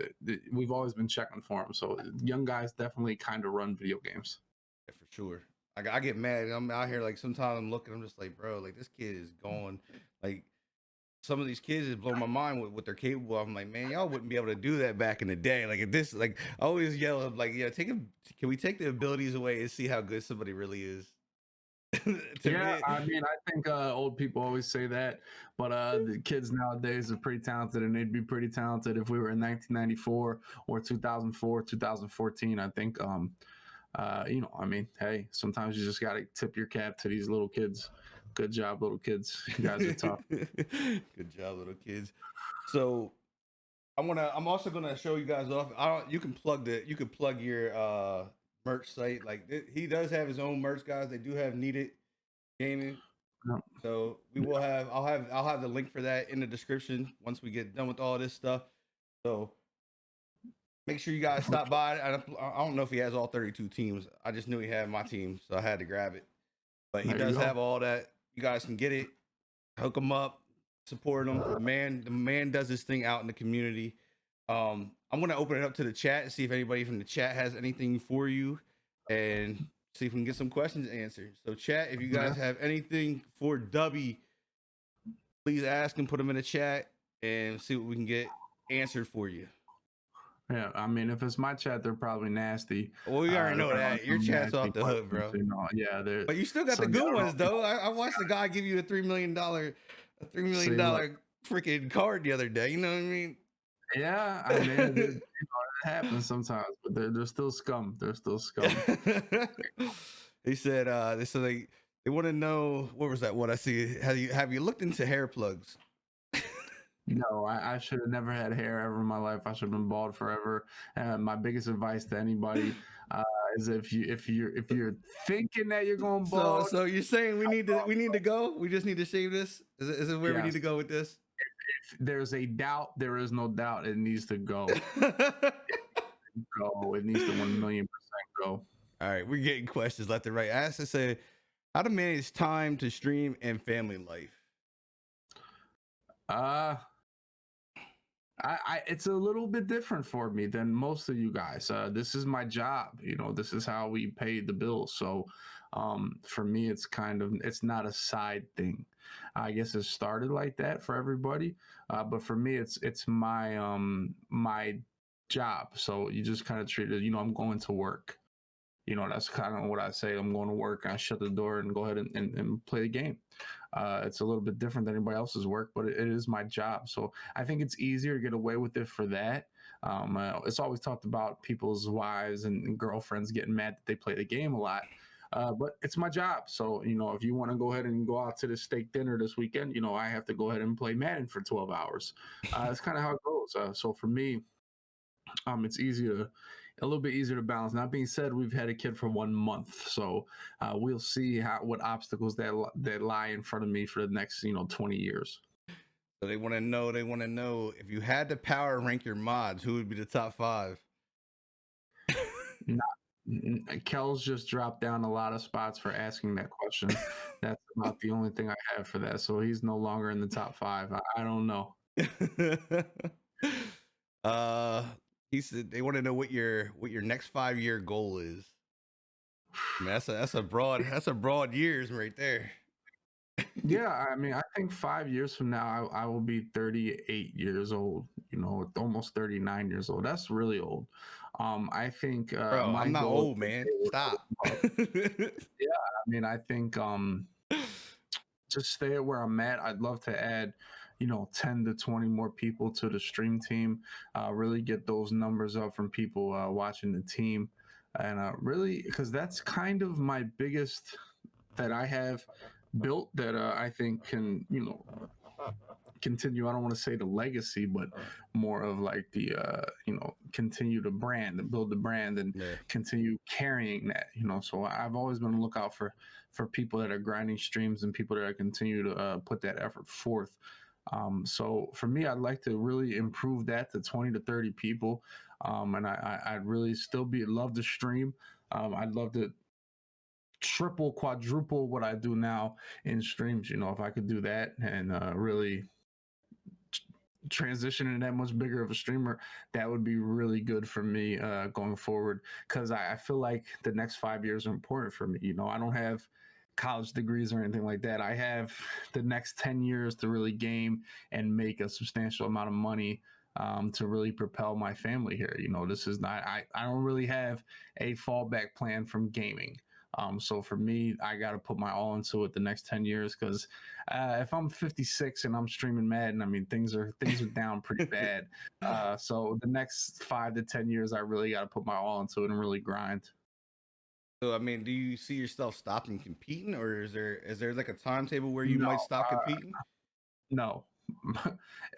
Speaker 2: we've always been checking for them. So young guys definitely kind of run video games.
Speaker 1: Yeah, for sure. I get mad. I'm out here like sometimes I'm looking. I'm just like, bro, like this kid is going. Like some of these kids just blow my mind with what they're capable of. I'm like, man, y'all wouldn't be able to do that back in the day. Like if this, like I always yell, like, yeah, can we take the abilities away and see how good somebody really is? To
Speaker 2: Yeah,
Speaker 1: me,
Speaker 2: I mean, I think old people always say that, but the kids nowadays are pretty talented, and they'd be pretty talented if we were in 1994 or 2004, 2014. I think, I mean, hey, sometimes you just got to tip your cap to these little kids. Good job, little kids. You guys are tough.
Speaker 1: good job, little kids. So I'm also gonna show you guys off. I don't. You can plug your merch site. Like he does have his own merch, guys. They do have Needed Gaming.
Speaker 2: Yeah.
Speaker 1: So I'll have the link for that in the description once we get done with all this stuff. So make sure you guys stop by. I don't know if he has all 32 teams. I just knew he had my team, so I had to grab it. But he
Speaker 2: There you
Speaker 1: does
Speaker 2: go.
Speaker 1: have all that. You guys can get it, hook him up, support him. The man does this thing out in the community. I'm gonna open it up to the chat and see if anybody from the chat has anything for you, and see if we can get some questions answered. So, chat, if you
Speaker 2: Yeah.
Speaker 1: guys have anything for Dubby, please ask and put them in the chat and see what we can get answered for you.
Speaker 2: Yeah, I mean, if it's my chat, they're probably nasty.
Speaker 1: Well, we already
Speaker 2: They're
Speaker 1: know
Speaker 2: probably
Speaker 1: that your
Speaker 2: some
Speaker 1: chat's
Speaker 2: nasty
Speaker 1: off the hook,
Speaker 2: questions,
Speaker 1: bro.
Speaker 2: Yeah, they're
Speaker 1: But you still got
Speaker 2: so
Speaker 1: the
Speaker 2: yeah, I
Speaker 1: good
Speaker 2: don't
Speaker 1: ones,
Speaker 2: know.
Speaker 1: though. I watched the guy give you a $3 million
Speaker 2: See, look,
Speaker 1: freaking card the other day. You know what I mean?
Speaker 2: yeah, I mean, it happens sometimes, but they're still scum. They're still scum.
Speaker 1: He said, they want to know what was that? What I see? Have you looked into hair plugs?
Speaker 2: No, I should have never had hair ever in my life. I should have been bald forever. And my biggest advice to anybody is if you're thinking that you're going
Speaker 1: So
Speaker 2: bald,
Speaker 1: so you're saying we need to go? We just need to save this? Is it where we need
Speaker 2: yes.
Speaker 1: to go with this?
Speaker 2: If there's a doubt, there is no doubt. It needs to go. Go. It needs to 1,000,000% go.
Speaker 1: All right, we're getting questions left and right. I asked to say how to manage time to stream and family life.
Speaker 2: Uh it's a little bit different for me than most of you guys. This is my job. This is how we pay the bills. So for me, it's not a side thing. I guess it started like that for everybody, but for me, it's my job. So you just kind of treat it. I'm going to work. That's kind of what I say. I'm going to work. I shut the door and go ahead and play the game. It's a little bit different than anybody else's work, but it is my job. So I think it's easier to get away with it for that. It's always talked about people's wives and girlfriends getting mad that they play the game a lot. But it's my job. So, if you want to go ahead and go out to the steak dinner this weekend, I have to go ahead and play Madden for 12 hours. That's kind of how it goes. So for me, it's a little bit easier to balance. That being said, we've had a kid for 1 month, so we'll see what obstacles that lie in front of me for the next 20 years.
Speaker 1: So they want to know. They want to know if you had to power rank your mods, who would be the top 5?
Speaker 2: Kel's just dropped down a lot of spots for asking that question. That's about the only thing I have for that. So he's no longer in the top 5. I don't know.
Speaker 1: uh, he said they want to know what your next 5-year goal is. I mean, that's a broad years right there.
Speaker 2: Yeah, I mean, I think 5 years from now, I will be 38 years old. Almost 39 years old. That's really old. I think
Speaker 1: Bro,
Speaker 2: my
Speaker 1: I'm not
Speaker 2: goal.
Speaker 1: old, man. Stop.
Speaker 2: Yeah, I mean, I think just stay at where I'm at. I'd love to add, 10 to 20 more people to the stream team. Really get those numbers up from people watching the team. And really, because that's kind of my biggest that I have built that I think can, continue. I don't want to say the legacy, but more of like the continue the brand and build the brand and
Speaker 1: Yeah.
Speaker 2: continue carrying that. So I've always been on the lookout for people that are grinding streams and people that are continue to put that effort forth. So for me, I'd like to really improve that to 20 to 30 people. And I'd really still be love to stream. I'd love to triple, quadruple what I do now in streams. If I could do that and really transition into that much bigger of a streamer, that would be really good for me going forward. Because I feel like the next 5 years are important for me. I don't have college degrees or anything like that. I have the next 10 years to really game and make a substantial amount of money to really propel my family here. This is not, I don't really have a fallback plan from gaming. So for me, I got to put my all into it the next 10 years because if I'm 56 and I'm streaming Madden, I mean things are down pretty bad. So the next 5 to 10 years, I really got to put my all into it and really grind.
Speaker 1: So I mean, do you see yourself stopping competing, or is there like a timetable where you
Speaker 2: No,
Speaker 1: might stop competing?
Speaker 2: no.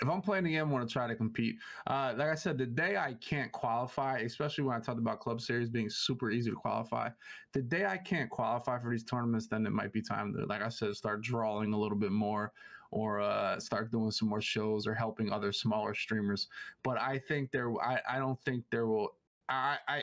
Speaker 2: If I'm playing the game, I want to try to compete. Like I said, the day I can't qualify, especially when I talked about Club Series being super easy to qualify, the day I can't qualify for these tournaments, then it might be time to, like I said, start drawing a little bit more or start doing some more shows or helping other smaller streamers. But I think I don't think there will, I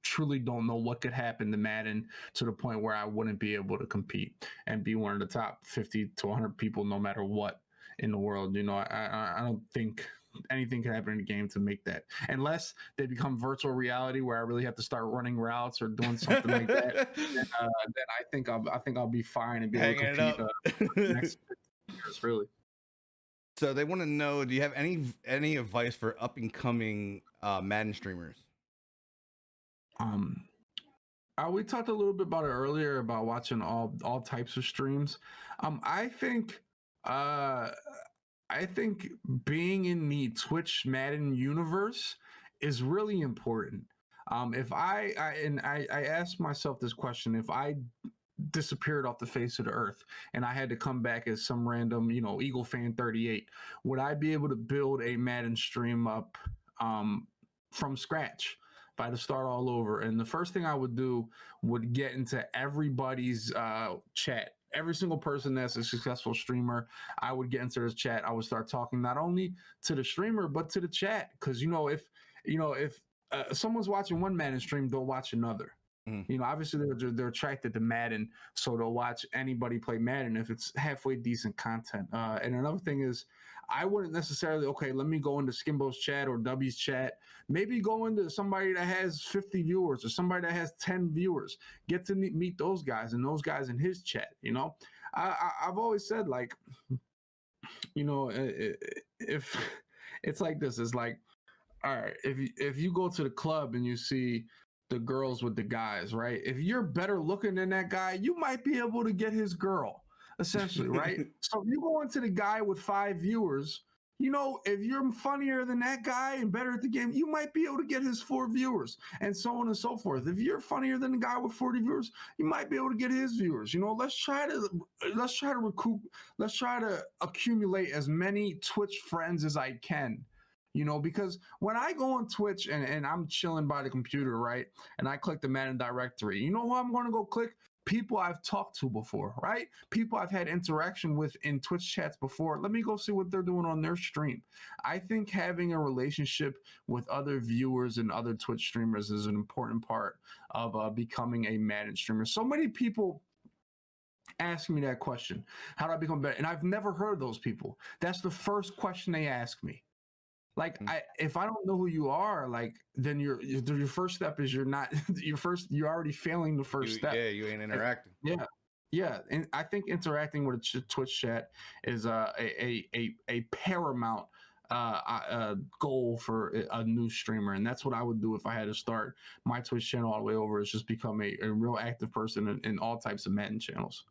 Speaker 2: truly don't know what could happen to Madden to the point where I wouldn't be able to compete and be one of the top 50 to 100 people no matter what in the world. I don't think anything can happen in the game to make that, unless they become virtual reality where I really have to start running routes or doing something like that. Then I think I'll be fine and be able to
Speaker 1: Hanging it
Speaker 2: compete
Speaker 1: up.
Speaker 2: for the next 15 years. Really.
Speaker 1: So they want to know: do you have any advice for up and coming Madden streamers?
Speaker 2: Um, we talked a little bit about it earlier about watching all types of streams. I think uh I think being in the Twitch Madden universe is really important. If I asked myself this question: if I disappeared off the face of the earth and I had to come back as some random, Eagle fan 38, would I be able to build a Madden stream up from scratch? If I had to start all over. And the first thing I would do would get into everybody's chat. Every single person that's a successful streamer, I would get into this chat. I would start talking not only to the streamer but to the chat, because if someone's watching one Madden stream, they'll watch another.
Speaker 1: Mhm.
Speaker 2: Obviously they're attracted to Madden, so they'll watch anybody play Madden if it's halfway decent content. And another thing is, I wouldn't necessarily, okay, let me go into Skimbo's chat or W's chat. Maybe go into somebody that has 50 viewers or somebody that has 10 viewers. Get to meet those guys and those guys in his chat. I've always said, like, if it's like this, it's like, all right, if you go to the club and you see the girls with the guys, right? If you're better looking than that guy, you might be able to get his girl, essentially, right? So if you go into the guy with 5 viewers, if you're funnier than that guy and better at the game, you might be able to get his 4 viewers, and so on and so forth. If you're funnier than the guy with 40 viewers, you might be able to get his viewers. Let's try to recoup, let's try to accumulate as many Twitch friends as I can. Because when I go on Twitch and I'm chilling by the computer, right, and I click the Madden directory, you know who I'm going to go click? People I've talked to before, right? People I've had interaction with in Twitch chats before. Let me go see what they're doing on their stream. I think having a relationship with other viewers and other Twitch streamers is an important part of becoming a Madden streamer. So many people ask me that question: how do I become better? And I've never heard those people. That's the first question they ask me. Like, if I don't know who you are, like, then your first step is you're already failing the first step.
Speaker 1: You ain't
Speaker 2: Like,
Speaker 1: interacting.
Speaker 2: yeah, and I think interacting with a Twitch chat is a paramount goal for a new streamer, and that's what I would do if I had to start my Twitch channel all the way over. Is just become a real active person in all types of Madden channels.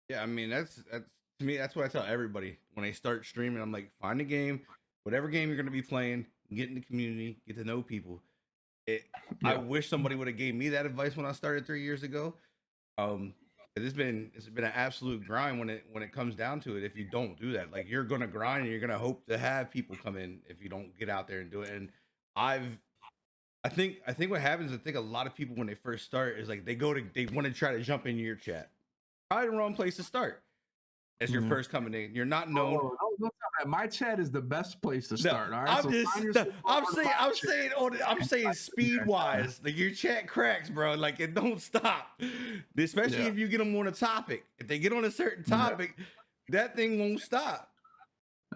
Speaker 1: Yeah, I mean that's to me that's what I tell everybody when they start streaming. I'm like, find a game, whatever game you're gonna be playing, get in the community, get to know people. it, I
Speaker 2: Yeah.
Speaker 1: wish somebody would have gave me that advice when I started 3 years ago. 'Cause it's been an absolute grind when it comes down to it. If you don't do that, like you're gonna grind and you're gonna hope to have people come in if you don't get out there and do it. And I've I think what happens, I think a lot of people when they first start is like they want to try to jump into your chat. Probably the wrong place to start. As you're
Speaker 2: Yeah.
Speaker 1: first coming in, you're not known.
Speaker 2: Oh, don't tell that. My chat is the best place to
Speaker 1: No,
Speaker 2: start. All right,
Speaker 1: I'm
Speaker 2: so
Speaker 1: just
Speaker 2: find
Speaker 1: no,
Speaker 2: yourself
Speaker 1: I'm
Speaker 2: over to
Speaker 1: saying
Speaker 2: my
Speaker 1: I'm
Speaker 2: chat.
Speaker 1: saying on I'm saying speed
Speaker 2: Yeah,
Speaker 1: wise, like your chat cracks, bro. Like it don't stop. Especially
Speaker 2: yeah,
Speaker 1: if you get them on a topic. If they get on a certain
Speaker 2: yeah,
Speaker 1: topic, that thing won't stop.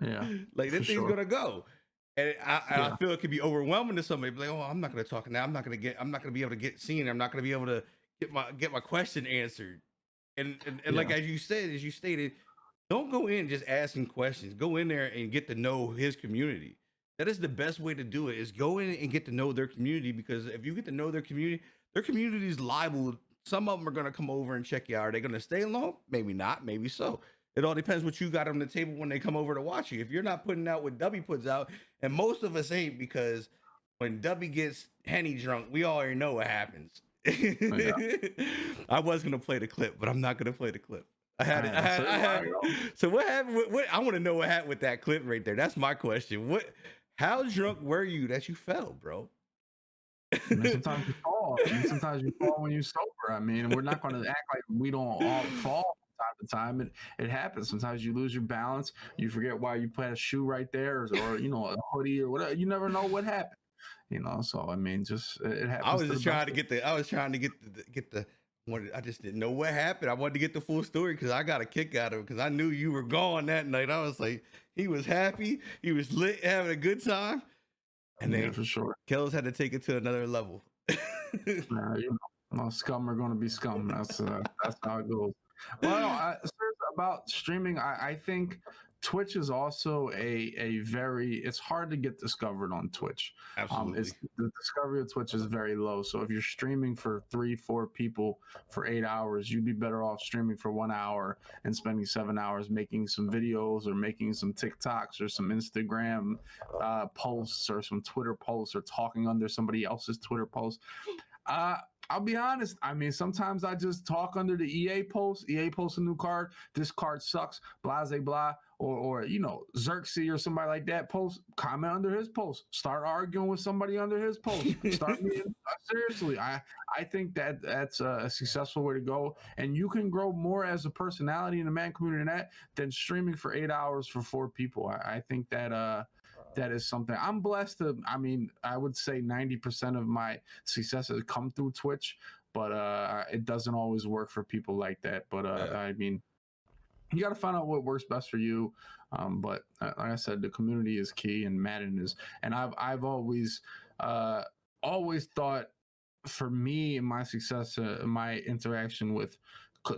Speaker 2: yeah,
Speaker 1: Like
Speaker 2: for
Speaker 1: that thing's
Speaker 2: sure.
Speaker 1: gonna go. And I
Speaker 2: Yeah,
Speaker 1: feel it could be overwhelming to somebody. Be like, oh, I'm not gonna talk now. I'm not gonna be able to get seen. I'm not gonna be able to get my question answered. And like
Speaker 2: yeah,
Speaker 1: as you stated, don't go in just asking questions. Go in there and get to know his community. That is the best way to do it. Is go in and get to know their community, because if you get to know their community is liable. Some of them are gonna come over and check you out. Are they gonna stay long? Maybe not. Maybe so. It all depends what you got on the table when they come over to watch you. If you're not putting out what Dubby puts out, and most of us ain't, because when Dubby gets henny drunk, we already know what happens.
Speaker 2: yeah.
Speaker 1: I was gonna play the clip, but I'm not gonna play the clip. I had it.
Speaker 2: All right, so
Speaker 1: I
Speaker 2: I
Speaker 1: had.
Speaker 2: go.
Speaker 1: So what happened? What I want to know what happened with that clip right there. That's my question. How drunk were you that you fell, bro?
Speaker 2: I mean, sometimes you fall. I mean, sometimes you fall when you're sober. I mean, we're not going to act like we don't all fall from time to time. It happens. Sometimes you lose your balance. You forget why you put a shoe right there, or a hoodie or whatever. You never know what happened. So I mean, just it
Speaker 1: I
Speaker 2: happens
Speaker 1: was
Speaker 2: to the
Speaker 1: just
Speaker 2: best
Speaker 1: trying to
Speaker 2: of
Speaker 1: get the. I was trying to get the. I just didn't know what happened. I wanted to get the full story because I got a kick out of it, because I knew you were gone that night. I was like, he was happy, he was lit, having a good time, and
Speaker 2: us. Yeah,
Speaker 1: then
Speaker 2: for sure.
Speaker 1: Kells had to take it to another level.
Speaker 2: Scum are going to be scum. That's how it goes. Well, no, seriously, about streaming, I think Twitch is also a very. It's hard to get discovered on Twitch. It's
Speaker 1: Absolutely.
Speaker 2: the discovery of Twitch is very low. So if you're streaming for 3, 4 people for 8 hours, you'd be better off streaming for 1 hour and spending 7 hours making some videos or making some TikToks or some Instagram posts or some Twitter posts or talking under somebody else's Twitter post. Uh, I'll be honest. I mean, sometimes I just talk under the EA post. EA posts a new card. This card sucks. Blah, blah, blah. Or Xerxes or somebody like that post. Comment under his post. Start arguing with somebody under his post. Start being seriously. I think that's a successful way to go, and you can grow more as a personality in the man community than streaming for 8 hours for 4 people. I think that is something I'm blessed to. I mean, I would say 90% of my success has come through Twitch, but it doesn't always work for people like that. But
Speaker 1: Yeah.
Speaker 2: I mean, you got to find out what works best for you. But like I said, the community is key, and Madden is. And I've always thought, for me and my success, my interaction with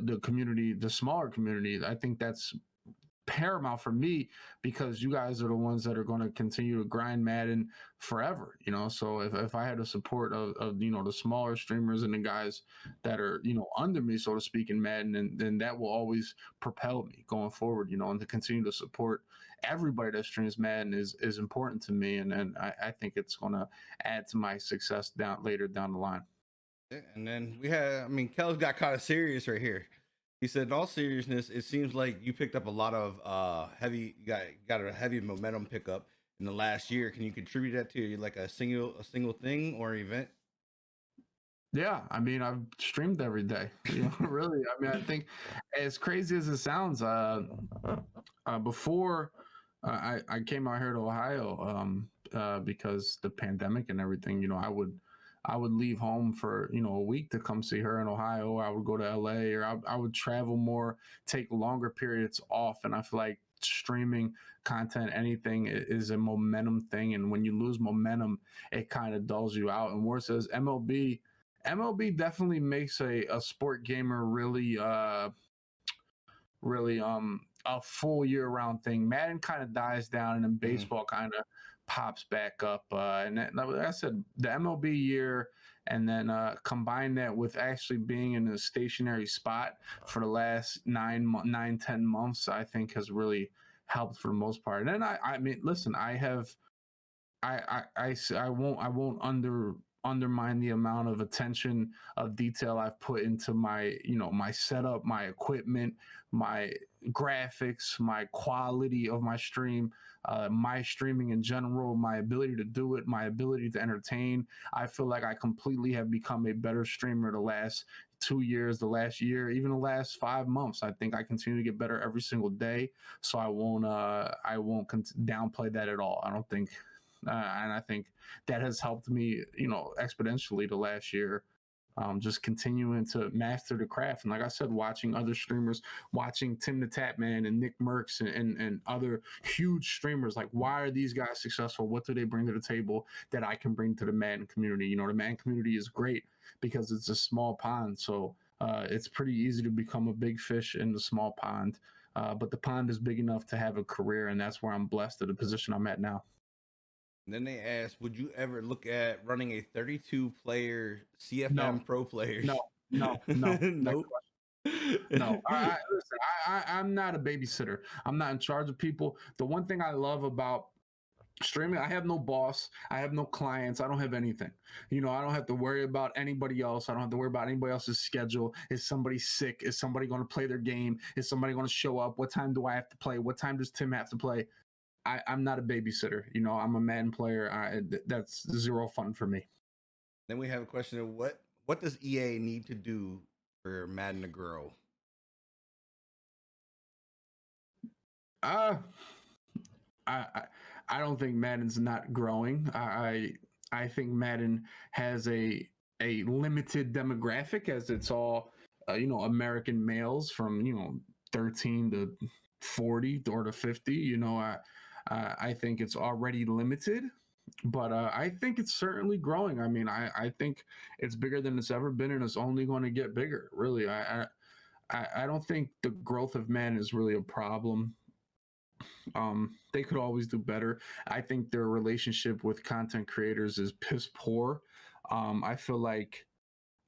Speaker 2: the community, the smaller community, I think that's paramount for me, because you guys are the ones that are going to continue to grind Madden forever. So if I had the support of the smaller streamers and the guys that are under me, so to speak, in Madden, and then that will always propel me going forward. And to continue to support everybody that streams Madden is important to me, and I think it's going to add to my success later down the line.
Speaker 1: Yeah, and then Kells got kind of serious right here. He said, in all seriousness, it seems like you picked up a lot of heavy. You got a heavy momentum pickup in the last year. Can you contribute that to like a single thing or event?
Speaker 2: Yeah, I mean, I've streamed every day. Really. I mean, I think, as crazy as it sounds, before I came out here to Ohio, because the pandemic and everything, I would leave home for a week to come see her in Ohio. I would go to LA, or I would travel more, take longer periods off, and I feel like streaming content, anything, is a momentum thing, and when you lose momentum, it kind of dulls you out. And where it says MLB definitely makes a sport gamer really a full year round thing. Madden kind of dies down, and then
Speaker 1: Hmm.
Speaker 2: baseball kind of pops back up. And like I said, the MLB year, and then combine that with actually being in a stationary spot for the last 9, 10 months, I think has really helped for the most part. And then I mean, listen, I won't undermine the amount of attention of detail I've put into my, my setup, my equipment, my graphics, my quality of my stream, my streaming in general, my ability to do it, my ability to entertain. I feel like I completely have become a better streamer the last 2 years, the last year, even the last 5 months. I think I continue to get better every single day. So I won't downplay that at all. I don't think, and I think that has helped me, exponentially the last year. Just continuing to master the craft. And like I said, watching other streamers, watching Tim the Tapman and Nick Merckx and other huge streamers, like, why are these guys successful? What do they bring to the table that I can bring to the Madden community? The Madden community is great because it's a small pond. So it's pretty easy to become a big fish in the small pond. But the pond is big enough to have a career, and that's where I'm blessed at the position I'm at now.
Speaker 1: And then they asked, would you ever look at running a 32 player CFM
Speaker 2: No,
Speaker 1: Pro Players?
Speaker 2: no.
Speaker 1: Nope.
Speaker 2: No, listen. I'm not a babysitter. I'm not in charge of people. The one thing I love about streaming, I have no boss. I have no clients. I don't have anything. I don't have to worry about anybody else. I don't have to worry about anybody else's schedule. Is somebody sick? Is somebody going to play their game? Is somebody going to show up? What time do I have to play? What time does Tim have to play? I'm not a babysitter. I'm a Madden player. That's zero fun for me.
Speaker 1: Then we have a question of what does EA need to do for Madden to grow?
Speaker 2: Uh I don't think Madden's not growing. I think Madden has a limited demographic, as it's all American males from 13 to 40 or to 50. I think it's already limited, but I think it's certainly growing. I mean, I think it's bigger than it's ever been, and it's only going to get bigger. Really, I don't think the growth of Madden is really a problem. They could always do better. I think their relationship with content creators is piss poor. I feel like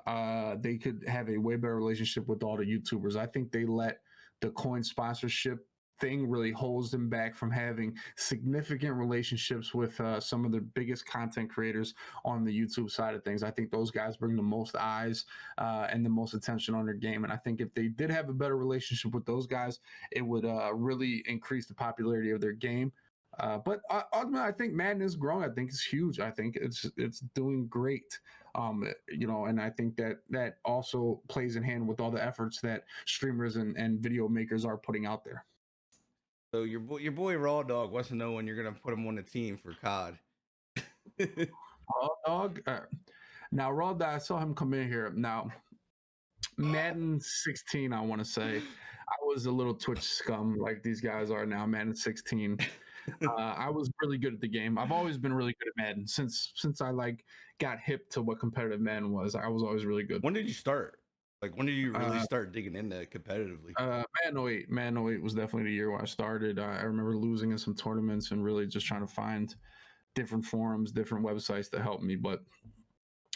Speaker 2: they could have a way better relationship with all the YouTubers. I think they let the coin sponsorship thing really holds them back from having significant relationships with some of the biggest content creators on the YouTube side of things. I think those guys bring the most eyes and the most attention on their game. And I think if they did have a better relationship with those guys, it would really increase the popularity of their game. But ultimately, I think Madden is growing. I think it's huge. I think it's doing great. And I think that also plays in hand with all the efforts that streamers and video makers are putting out there.
Speaker 1: So your boy Raw Dog wants to know when you're gonna put him on the team for COD.
Speaker 2: Raw Dog. Now, Raw Dog, I saw him come in here. Now, Madden 16, I want to say, I was a little Twitch scum like these guys are now. Madden 16. I was really good at the game. I've always been really good at Madden since I got hip to what competitive Madden was. I was always really good.
Speaker 1: When did you start? Like, when did you really start digging into competitively?
Speaker 2: Madden 08 was definitely the year where I started. I remember losing in some tournaments and really just trying to find different forums, different websites to help me. But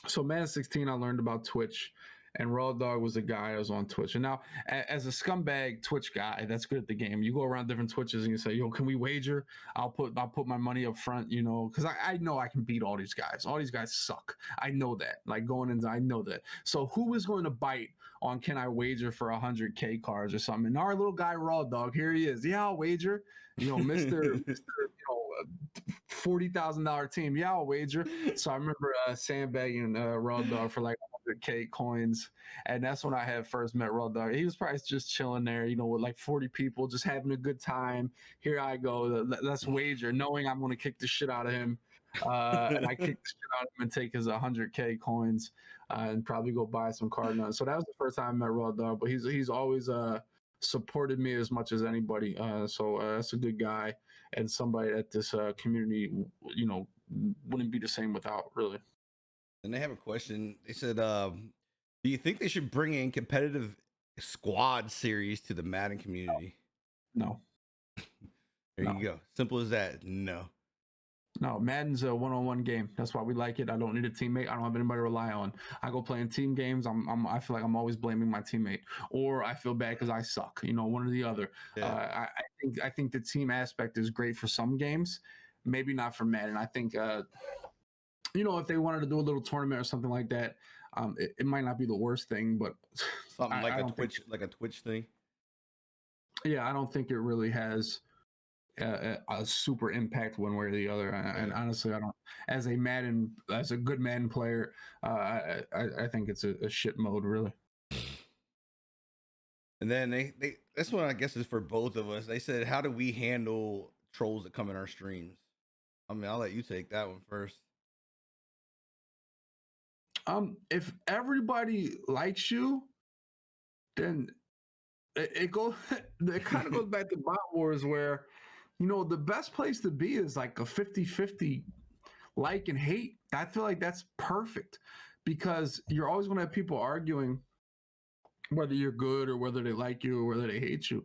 Speaker 2: so Madden 16, I learned about Twitch, and Raw Dog was a guy I was on Twitch. And now, as a scumbag Twitch guy that's good at the game, you go around different Twitches and you say, "Yo, can we wager? I'll put my money up front," because I know I can beat all these guys. All these guys suck. I know that. Like going into, I know that. So who is going to bite on can I wager for 100K cards or something? And our little guy Raw Dog, here he is. Yeah, I'll wager. Mister $40,000 team. Yeah, I'll wager. So I remember sandbagging Raw Dog for like 100K coins, and that's when I had first met Raw Dog. He was probably just chilling there, with like 40 people, just having a good time. Here I go. Let's wager, knowing I'm going to kick the shit out of him. And I kicked the shit out of him and take his 100K coins and probably go buy some card nuts. So that was the first time I met Raw Dog, but he's always supported me as much as anybody. So that's a good guy and somebody that this community, wouldn't be the same without, really.
Speaker 1: And they have a question. They said, "Do you think they should bring in competitive squad series to the Madden community?"
Speaker 2: No.
Speaker 1: There you go. Simple as that. No.
Speaker 2: No, Madden's a one-on-one game. That's why we like it. I don't need a teammate. I don't have anybody to rely on. I go play in team games. I feel like I'm always blaming my teammate, or I feel bad because I suck. One or the other.
Speaker 1: Yeah.
Speaker 2: I think the team aspect is great for some games, maybe not for Madden. I think if they wanted to do a little tournament or something like that, it might not be the worst thing, but
Speaker 1: Something
Speaker 2: I don't think,
Speaker 1: Like a Twitch thing.
Speaker 2: yeah, I don't think it really has a super impact one way or the other. And
Speaker 1: Yeah.
Speaker 2: honestly, I don't. As a good Madden player, I think it's a shit mode, really.
Speaker 1: And then they this one I guess is for both of us. They said, how do we handle trolls that come in our streams? I mean, I'll let you take that one first.
Speaker 2: If everybody likes you, then it goes. It kind of goes back to bot wars where, the best place to be is like a 50-50 like and hate. I feel like that's perfect because you're always going to have people arguing whether you're good or whether they like you or whether they hate you.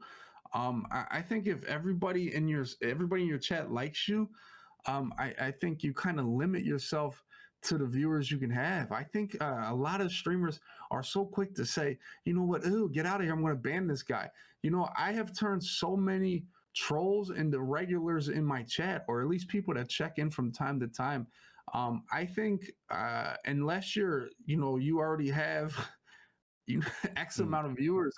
Speaker 2: I think if everybody in your chat likes you, I think you kind of limit yourself to the viewers you can have. I think a lot of streamers are so quick to say, you know what, ooh, get out of here, I'm going to ban this guy. I have turned so many trolls into regulars in my chat, or at least people that check in from time to time. I think unless you already have X amount of viewers.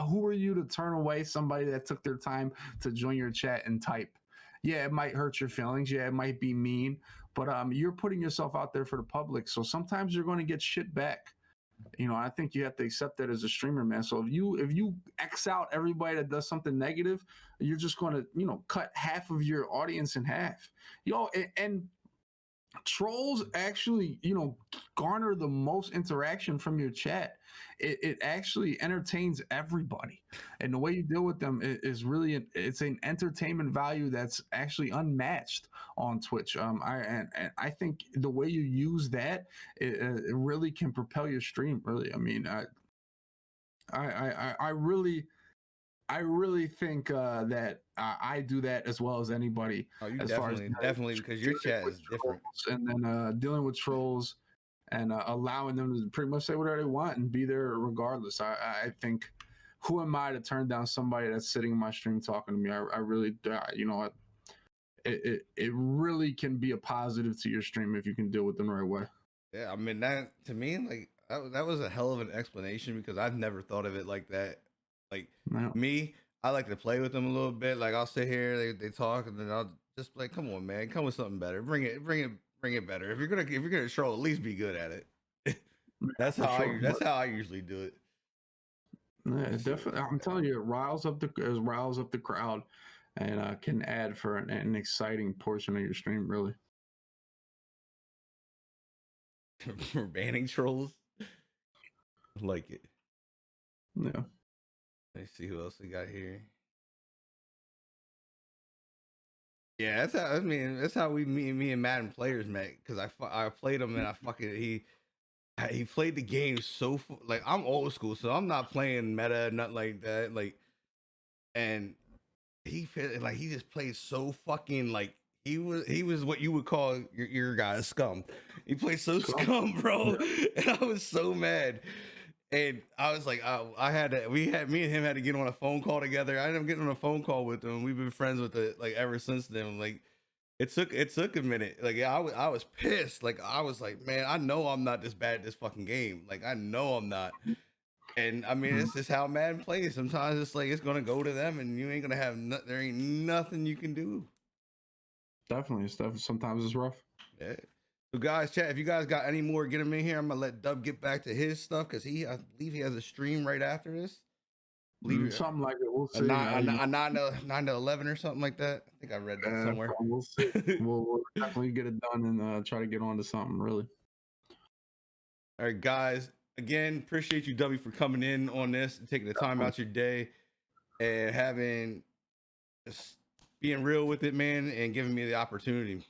Speaker 2: Who are you to turn away somebody that took their time to join your chat and type? Yeah, it might hurt your feelings. Yeah, it might be mean, but you're putting yourself out there for the public. So sometimes you're going to get shit back. I think you have to accept that as a streamer, man. So if you X out everybody that does something negative, you're just going to cut half of your audience in half. And trolls actually garner the most interaction from your chat. It actually entertains everybody, and the way you deal with them is really it's an entertainment value that's actually unmatched on Twitch. I think the way you use that, it really can propel your stream, really. I mean, I really think that I do that as well as anybody.
Speaker 1: Oh, you
Speaker 2: As far as
Speaker 1: definitely because your
Speaker 2: dealing
Speaker 1: chat
Speaker 2: with
Speaker 1: is different.
Speaker 2: trolls and then dealing with trolls and allowing them to pretty much say whatever they want and be there regardless. I think, who am I to turn down somebody that's sitting in my stream talking to me? I really, it really can be a positive to your stream if you can deal with them the right way.
Speaker 1: Yeah, I mean that to me, like that was a hell of an explanation because I've never thought of it like that. Like
Speaker 2: No.
Speaker 1: me, I like to play with them a little bit. Like I'll sit here, they talk, and then I'll just like, come on, man, come with something better. Bring it better. If you're gonna troll, at least be good at it.
Speaker 2: For sure.
Speaker 1: That's how I usually do it.
Speaker 2: Yeah, definitely. I'm telling you, it riles up the crowd, and can add for an exciting portion of your stream. Really.
Speaker 1: For banning trolls, I like it.
Speaker 2: Yeah.
Speaker 1: Let's see who else we got here. Yeah, that's how. I mean, that's how me and Madden players met. Because I played him and I fucking he played the game so like I'm old school, so I'm not playing meta, nothing like that. Like, and he just played so fucking like he was what you would call your guy scum. He played so scum, bro,
Speaker 2: Yeah.
Speaker 1: and I was so mad. And I was like, me and him had to get on a phone call together. I ended up getting on a phone call with him. We've been friends with it like ever since then. Like it took a minute. Like I was pissed. Like I was like, man, I know I'm not this bad at this fucking game. Like I know I'm not. And I mean,
Speaker 2: Mhm.
Speaker 1: it's just how Madden plays. Sometimes it's like it's gonna go to them, and you ain't gonna have there ain't nothing you can do.
Speaker 2: Definitely, stuff. Sometimes it's rough.
Speaker 1: Yeah. So guys, chat. If you guys got any more, get them in here. I'm gonna let Dub get back to his stuff because I believe he has a stream right after this.
Speaker 2: Something like it. We'll
Speaker 1: A
Speaker 2: see.
Speaker 1: nine to 11 or something like that. I think I read that somewhere.
Speaker 2: We'll see. We'll definitely get it done and try to get on to something, really.
Speaker 1: All right, guys. Again, appreciate you, W, for coming in on this and taking the time out your day and just being real with it, man, and giving me the opportunity.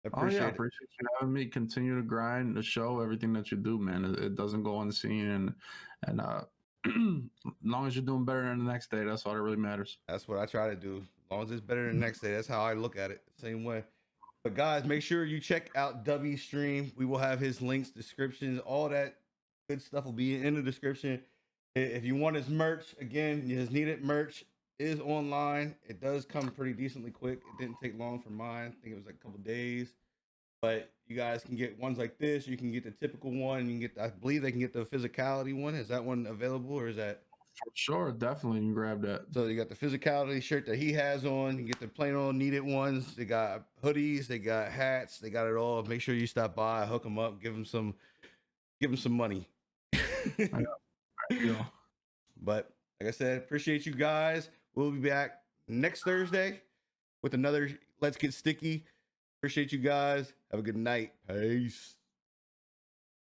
Speaker 1: I appreciate it.
Speaker 2: Appreciate you having me. Continue to grind the show, everything that you do, man. It doesn't go unseen, and as long as you're doing better than the next day, that's all that really matters.
Speaker 1: That's what I try to do. As long as it's better than the next day, that's how I look at it. Same way. But guys, make sure you check out W Stream. We will have his links, descriptions, all that good stuff will be in the description. If you want his merch, again, his needed merch is online. It does come pretty decently quick. It didn't take long for mine. I think it was like a couple days. But you guys can get ones like this. You can get the typical one. You can get, I believe they can get the physicality one. Is that one available, or is that?
Speaker 2: For sure, definitely you can grab that.
Speaker 1: So you got the physicality shirt that he has on. You get the plain old needed ones. They got hoodies. They got hats. They got it all. Make sure you stop by, hook them up, give them some money.
Speaker 2: Deal.
Speaker 1: But like I said, appreciate you guys. We'll be back next Thursday with another Let's Get Sticky. Appreciate you guys. Have a good night. Peace.